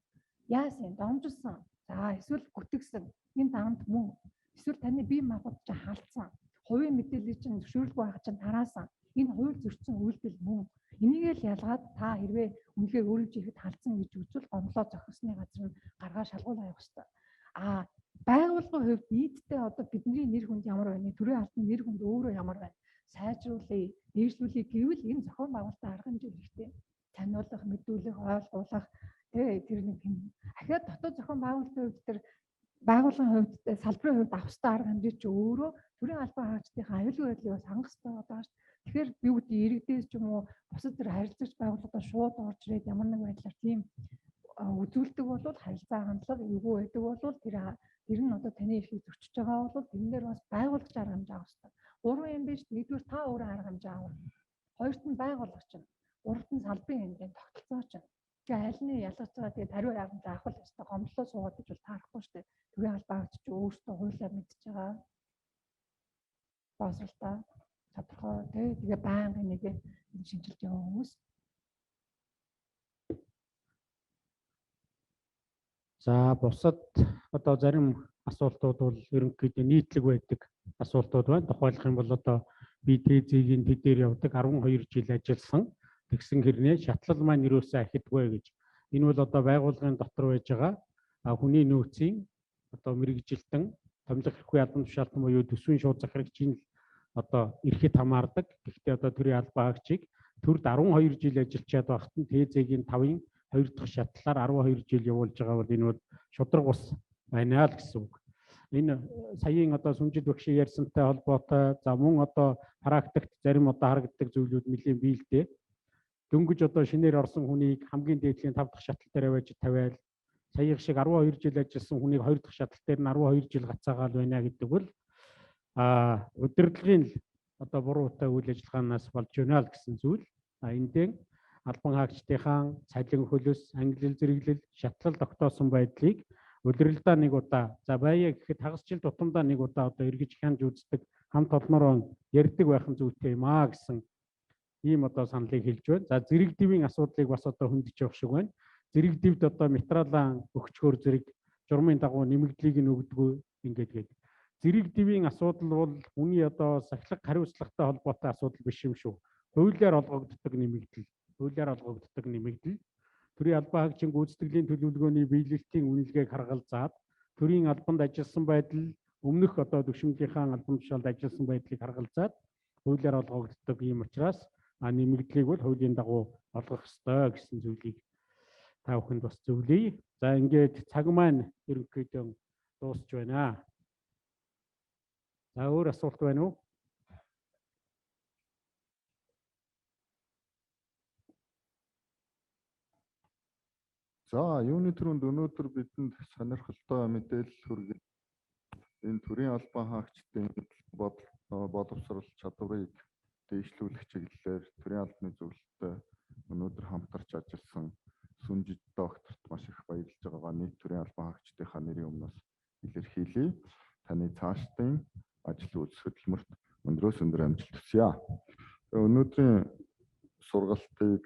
Яасан домжилсан. За эсвэл гүтгсэн. Энэ дарамт мөн. Эсвэл таны бие махбод чинь хаалтсан. Хувийн мэдээлэл чинь зөвшөөрлгүй байх чинь тараасан. Энэ хууль зөрчсөн үйлдэл мөн. Энийг л ялгаад та хэрвээ үнэхээр өөрийн жихэд хаалтсан гэж үзвэл гомдлоо зохисны газар нь гаргаа шалгуулах явах хэрэгтэй. Байгууллагын хувьд нийтдээ одоо бидний нэр хүнд ямар байна? Төрийн албаны нэр хүнд өөрөө ямар байна? Сайжруулъя, дээшлүүлъя гэвэл энэ зохион байгуулалтын арга хэмжээ хэрэгтэй. Таниулах, мэдүүлэх, ойлгуулах тэр нэг юм. Ахаад дотоод зохион байгуулалтын хувьд тэр байгууллагын хувьд салбарын хувьд авах ёстой арга хэмжээ чи өөрөө төрийн албан хаагчдын аюулгүй байдлыг бас хангах ёстой байгаа шүү. Тэгэхээр би үгүй иргэдээс ч юм уу бусад зэрэг харилцагч байгууллагуудаа шууд орж ирээд ямар нэг байдлаар тийм үзүүлдэг бол харилцаа хандлага эвгүй байдаг бол тэр нь одоо таны эрхийг зөрчиж байгаа бол тэрэн дээр бас байгууллагч арга хэмжээ авах хэрэгтэй. Гурван юм биш нэгдүгээр та өөрөө арга хэмжээ авах. Хоёрт нь байгууллагч нь, гуравт нь салбарын хэмжээнд тогтолцооч нь. Тэгээ аль нь ялгаж байгаа тэгээд хариу арга хэмжээ авах л ёстой. Гомдлоо суугаад гэж бол таарахгүй шүү дээ. Төрийн албаагч ч өөртөө хуулиар мэдж байгаа. Босролтой тодорхой тэгээ байнга нэг шинжилж яваа хүмүүс. За бусад одоо зарим асуултууд бол ерөнхийдөө нийтлэг байдаг асуултууд байна. Тухайлах юм бол одоо би ТЗ-ийн тэдээр явдаг 12 жил ажилласан. Тэгсэн хэрнээ шатлал маань юусаа ахидгүй гэж. Энэ бол одоо байгууллагын дотор байж байгаа хүний нөөцийн одоо мэрэгжилтэн томилох хэрэггүй албан тушаалтан буюу төсвийн шууд захирагчийн одоо эрхэд хамаардаг. Гэхдээ одоо төрийн албаагчийг төрд 12 жил ажиллачаад багт нь ТЗ-ийн 5-ын 2 дахь шатлалаар 12 жил явуулж байгаа бол энэ бол шудраг ус байна л гэсэн үг. Энэ саяын одоо сүмжид багшийн ярьсантай холбоотой за мөн одоо практикт зарим одоо харагддаг зүйлүүд нэлийн бий л дээ. Дөнгөж одоо шинээр орсон хүнийг хамгийн дээдлийн 5 дахь шатлал дээр аваад тавиал саяын шиг 12 жил ажилласан хүнийг 2 дахь шатлал дээр нь 12 жил гацаагаал байна гэдэг бол удирдлагын одоо буруутай үйл ажиллагаанаас болж байна л гэсэн зүйл. Эндээ албан хаагчдынхаа цалин хөлөс, англи зэрэглэл, шатлал тогтоосон байдлыг удирдлагаа нэг удаа за байя гэхэд хагас жил тутамдаа нэг удаа одоо эргэж хянж үздэг хамт олноор ярьдаг байхын зүйтэй юм аа гэсэн ийм одоо саналыг хэлж байна. За зэрэг дивийн асуудлыг бас одоо хөндөж явах шиг байна. Зэрэг дивд одоо материалаа өгчхөөр зэрэг журмын дагуу нэмэгдлийг нь өгдөггүй ингээд. Зэрэг дивийн асуудал бол хүний одоо сахилга хариуцлагатай холбоотой асуудал биш юм шүү. Хуулиар олгогддог нэмэгдэл. Төрийн албан хаагчийн гүйцэтгэлийн төлөвлөгөөний биелэлтийн үнэлгээг харгалзаад төрийн албанд ажилласан байдал өмнөх одоо төвшинлийнхаа албан тушаалд ажилласан байдлыг харгалзаад хуулиар олгогддог юм учраас нэмэгдлийг бол хуулийн дагуу олгох ёстой гэсэн зүйлийг та бүхэнд бас зөвлөе. За ингээд цаг маань ерөнхийдөө дуусч байна. За өөр асуулт байна уу? За юуны түрүүнд өнөөдөр бидэнд сонирхолтой мэдээлэл хүргэж энэ төрийн албан хаагчдын боловсрол чадварыг дэвшлүүлэх чиглэлээр төрийн албаны зөвлөлтөд өнөөдөр хамтарч ажилласан сүнжид докторт маш их баярлж байгаа нийт төрийн албан хаагчдынхаа нэрийн өмнөөс илэрхийлье. Таны цаашдын ажил үйлс хөдөлмөрт өндрөөс өндөр амжилт хүсье. Өнөөдрийн сургалтыг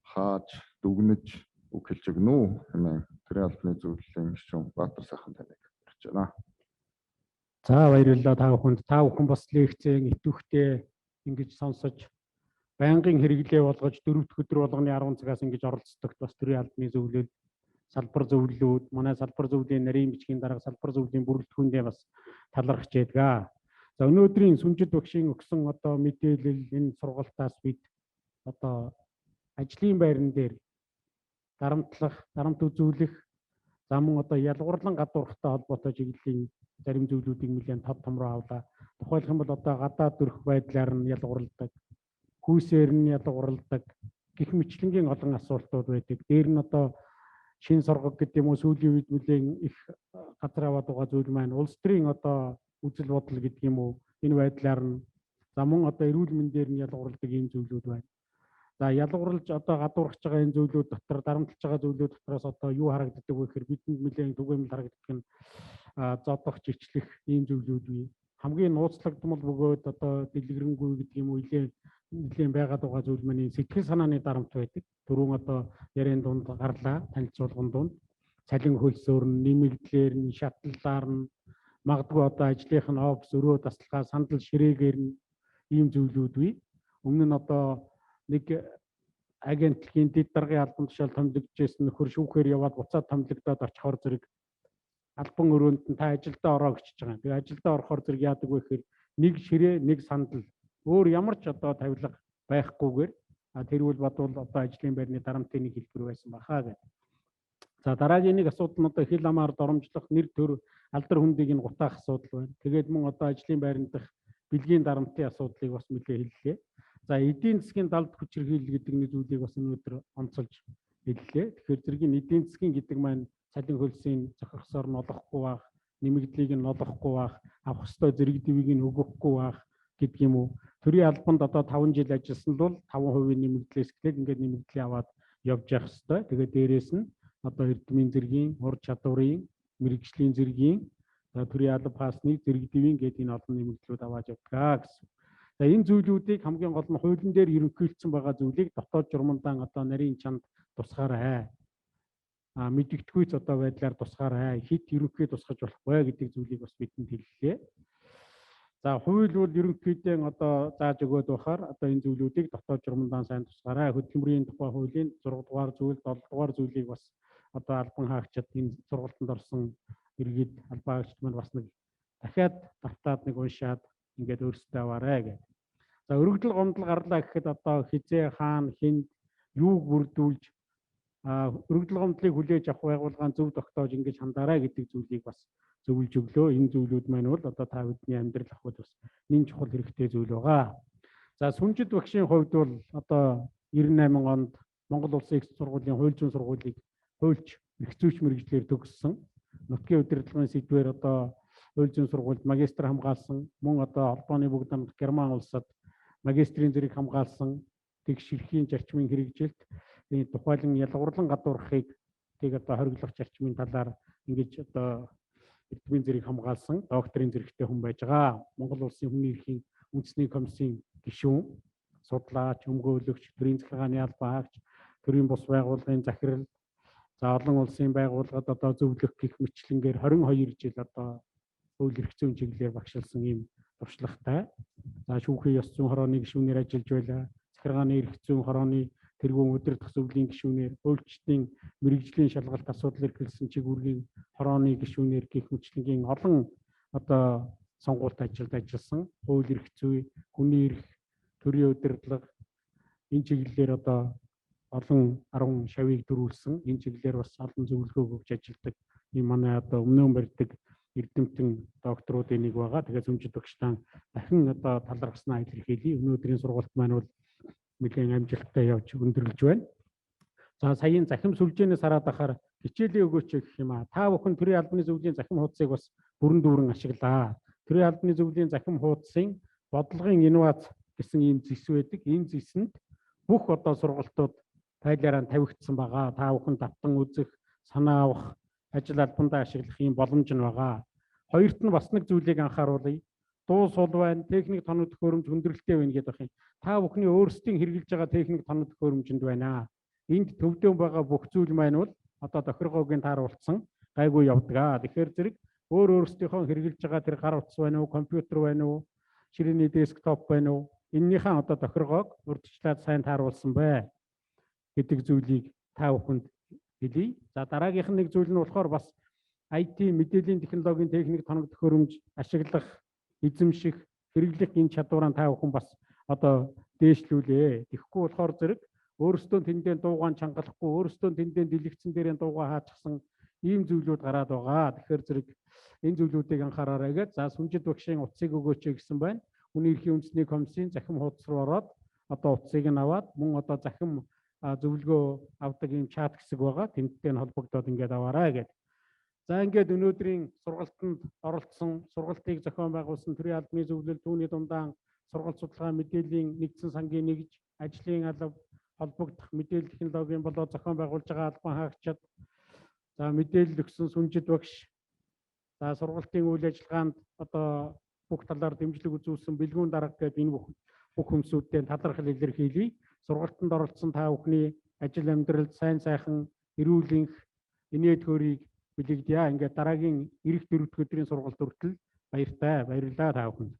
хааж дүгнэж үг хэлж өгнө үү хэмээн төрийн албаны зөвлөлийн гишүүн Баатар сайхан таныг урьж байна. За баярлалаа та бүхэнд. Та бүхэн бас лекцийн идэвхтэй ингэж сонсож байнгын хэрэглээ болгож 4 дахь өдөр болгоны 10 цагаас ингэж оролцдогт бас төрийн албаны зөвлөл салбар зөвлөлүүд манай салбар зөвлөлийн нарийн бичгийн дарга салбар зөвлөлийн бүрэлдэхүүндээ бас талархаж байдаг. За өнөөдрийн сүмжид багшийн өгсөн одоо мэдээлэл энэ сургалтаас бид одоо ажлын байран дээр дарамтлах, дарамт үзүүлэх, за мөн одоо ялгуурлан гадуурхтай холбоотой чиглэлийн зарим зүйлүүдийг нэлээд тод том руу авлаа. Тухайлх юм бол одоо гадаад төрх байдлаар нь ялгуурладаг, хүйсээр нь ялгуурладаг гэх мэтлэнгийн олон асуултууд байдаг. Дээр нь одоо шин сургал гэдэг юм уу сүүлийн үед нэлээд их газар аваад байгаа зүйл маань улс төрийн одоо үзэл бодол гэдэг юм уу энэ байдлаар нь за мөн одоо эрүүл мэндээр нь ялгуурладаг ийм зүйлүүд байна. За ялгуурлаж одоо гадуурхаж байгаа энэ зүйлүүд дотор дарамтлаж байгаа зүйлүүд дотроос одоо юу харагддаг вэ гэхээр бидэнд нэлээд түгээмэл харагддаг нь зодох жичлэх ийм зүйлүүд бий. Хамгийн нууцлагдмал бөгөөд одоо дэлгэрэнгүй гэдэг юм уу нэлээд байгаад байгаа зүйл маань сэтгэл санааны дарамт байдаг. Түрүүн одоо ярийн дунд гарлаа танилцуулгын дунд цалин хөлсөөр нь нэмэгдлэр нь шатлалаар нь магадгүй одоо ажлынх нь офс өрөө тасалгаа сандал ширээгээр нь ийм зүйлүүд бий. Өмнө нь одоо нэг агентлагийн дэд даргын албан тушаал томилогдчихсэн нөхөр шүүхээр яваад буцаад томилогдоод очихоор зэрэг албан өрөөнд нь та ажилдаа ороо гэж байгаа. Тэгээ ажилдаа орохоор зэрэг яадаг вэ гэхээр нэг ширээ нэг сандал өөр ямар ч одоо тавилга байхгүйгээр тэрүүл бодвол одоо ажлын байрны дарамтын нэг хэлбэр байсан бахаа гэдэг. За дараагийн нэг асуудал нь одоо хил амаар доромжлох нэр төр алдар хүндийг нь гутаах асуудал байна. Тэгээд мөн одоо ажлын байрны дах бэлгийн дарамтын асуудлыг бас нэлээд хэллээ. За эдийн засгийн далд хүчирхийлэл гэдэг нэг зүйлийг бас өнөөдөр онцолж хэллээ. Тэгэхээр зэргийн эдийн засгийн гэдэг маань цалин хөлсийн зохицоор нь олохгүй байх, нэмэгдлийг нь олохгүй байх, авах ёстой зэрэг дэвийг нь өгөхгүй байх гэдэг юм уу. Төрийн албанд одоо 5 жил ажилласан бол 5% нэмэгдлээс эхлээд ингээд нэмэгдлээ аваад явж явах ёстой. Тэгээд дээрэс нь одоо эрдмийн зэргийн, ур чадварын, мэрэгжлийн зэргийн, төрийн алба хаасны зэрэг дэвийн гэдэг энэ олон нэмэгдлүүд аваад явдгаа гэсэн. За энэ зүйлүүдийг хамгийн гол нь хуулийн дээр ерөнхийлөгдсөн байгаа зүйлийг дотоод журмандан одоо нарийн чанд тусгаарай. Мэдэгдэхүйц одоо байдлаар тусгаарай. Хит ерөнхий тусгаж болохгүй гэдэг зүйлийг бас бидэнд хэллээ. За хууль бол ерөнхийдөө одоо зааж өгөөд байхаар одоо энэ зүйлүүдийг дотоод журмандан сайн тусгаарай. Хөдөлмөрийн тухай хуулийн 6 дугаар зүйл, 7 дугаар зүйлийг бас одоо албан хаагчид энэ сургалтанд орсон иргэд албан хаагчид маань бас нэг дахиад давтаад нэг уншаад ингээд өөрсдөө аваарай гэдэг. За өргөдөл гомдол гарлаа гэхэд одоо хизээ хаана хинд юуг бүрдүүлж өргөдөл гомдлыг хүлээж авах байгууллагын зөв тогтоож ингэж хандаарай гэдэг зүйлийг бас зөвлөж өглөө. Энэ зүйлүүд маань бол одоо та бидний амьдрал авахд бас нэн чухал хэрэгтэй зүйл байгаа. За сүнжид багшийн хувьд бол одоо 98 онд Монгол Улсын их сургуулийн хууль зүйн сургуулийг хуульч эрхцүүч мэргэжлэр төгссөн. Нутгийн удирдлагын сэдвээр одоо хууль зүйн сургуульд магистр хамгаалсан, мөн одоо холбооны бүгд хамт Герман улсад магистрийн зэрэг хамгаалсан, тэгш эрхийн зарчмын хэрэгжилт тухайлан ялгуурлан гадуурхахыг тийг одоо хориглох зарчмын талаар ингэж одоо эрдмийн зэрэг хамгаалсан докторийн зэрэгтэй хүн байж байгаа. Монгол Улсын хүний эрхийн үндэсний комиссийн гишүүн, судлаач, өмгөөлөгч, төрийн захиргааны албан хаагч, төрийн бус байгууллагын захирал, за олон улсын байгууллагад одоо зөвлөх гэх мэтлэнгээр 22 жил одоо хууль эрх зүйн чиглэлээр багшилсан ийм туршлагатай. За шүүхийн ёс зүйн хорооны гишүүнээр ажиллаж байлаа. Захиргааны эрх зүйн хорооны тэргуун удирдах зөвлөлийн гишүүнээр, хуульчдын мэрэгжлийн шалгалт асуудал эрхэлсэн чигүүргийн хорооны гишүүнээр гэх мэтлэнгийн олон одоо сонгуульт ажилд ажилласан. Хууль эрх зүй, хүний эрх, төрийн удирдлага энэ чиглэлээр одоо олон 10 шавийг дөрвүүлсэн. Энэ чиглэлээр бас олон зөвлөгөө өгч ажилладаг ийм манай одоо өмнөө барьдаг эрдэмтэн докторуудын нэг байгаа. Тэгээд сүнжид багштан дахин одоо талархснаа илэрхийлье. Өнөөдрийн сургалт маань бол нэлээд амжилттай явж өндөрлөж байна. За саяын захим сүлжээнээс хараад ахаар хичээлийн өгөөч гэх юм аа. Та бүхэн төрийн албаны зөвлөлийн захим хуудсыг бас бүрэн дүүрэн ашиглаа. Төрийн албаны зөвлөлийн захим хуудсын бодлогын инновац гэсэн ийм зэс байдаг. Энэ зэсэнд бүх одоо сургалтууд тайлаараа тавигдсан байгаа. Та бүхэн давтан үзэх, санаа авах, ажил албандаа ашиглах ийм боломж нь байгаа. Хоёрт нь бас нэг зүйлийг анхааруулъя. Дуу сул байна, техник тоног төхөөрөмж хүндрэлтэй байна гэдэг байна. Та бүхний өөрсдийн хэрэгжилж байгаа техник тоног төхөөрөмжөнд байна. Энд төвдөө байгаа бүх зүйл маань бол одоо тохиргоогийн тааруулсан гайгүй явдаг. Тэгэхээр зэрэг өөрсдийнхөө хэрэгжилж байгаа тэр гар утас байна уу, компьютер байна уу, ширээний десктоп байна уу, эннийхэн одоо тохиргоог урьдчилаад сайн тааруулсан бай гэдэг зүйлийг та бүхэнд хэлье. За дараагийнх нь нэг зүйл нь болохоор бас IT мэдээллийн технологийн техник тоног төхөөрөмж ашиглах, эзэмших, хэрэглэх энэ чадвараа та бүхэн бас одоо дээшлүүлээ. Тэгэхгүй болохоор зэрэг өөрсдөө тэндээ дуугаан чангалахгүй, өөрсдөө тэндээ дэлгэцэн дээрээ дуугаа хаачихсан ийм зүйлүүд гараад байгаа. Тэгэхээр зэрэг энэ зүйлүүдийг анхаараарай гэж. За сүнжид багшийн утсыг өгөөч гэсэн байна. Хүний эрхийн үндэсний комиссийн захим хуудас руу ороод одоо утсыг нь аваад мөн одоо захим зөвлөгөө авдаг ийм чат хэсэг байгаа. Тэмдэгтэй холбогдоод ингээд аваарай гэдэг. За ингээд өнөөдрийн сургалтанд оролцсон, сургалтыг зохион байгуулсан төрийн албаны зөвлөл, түүний дундаа сургалт судалгаа мэдээллийн нэгдсэн сангийн нэгж, ажлын алба, холбогдох мэдээлэл технологийн болоод зохион байгуулж байгаа албан хаагчид, за мэдээлэл өгсөн сүнжид багш, за сургалтын үйл ажиллагаанд одоо бүх талаар дэмжлэг үзүүлсэн бэлгүүн дарга гэдэг энэ бүх хүмүүстэй талархал илэрхийлье. Сургалтанд оролцсон та бүхний ажил амьдралд сайн сайхан эрүүл энх инээд хөрийг билэгдэе. Ингээд дараагийн эх 4 өдрийн сургалт хүртэл баярлалаа та бүхэнд.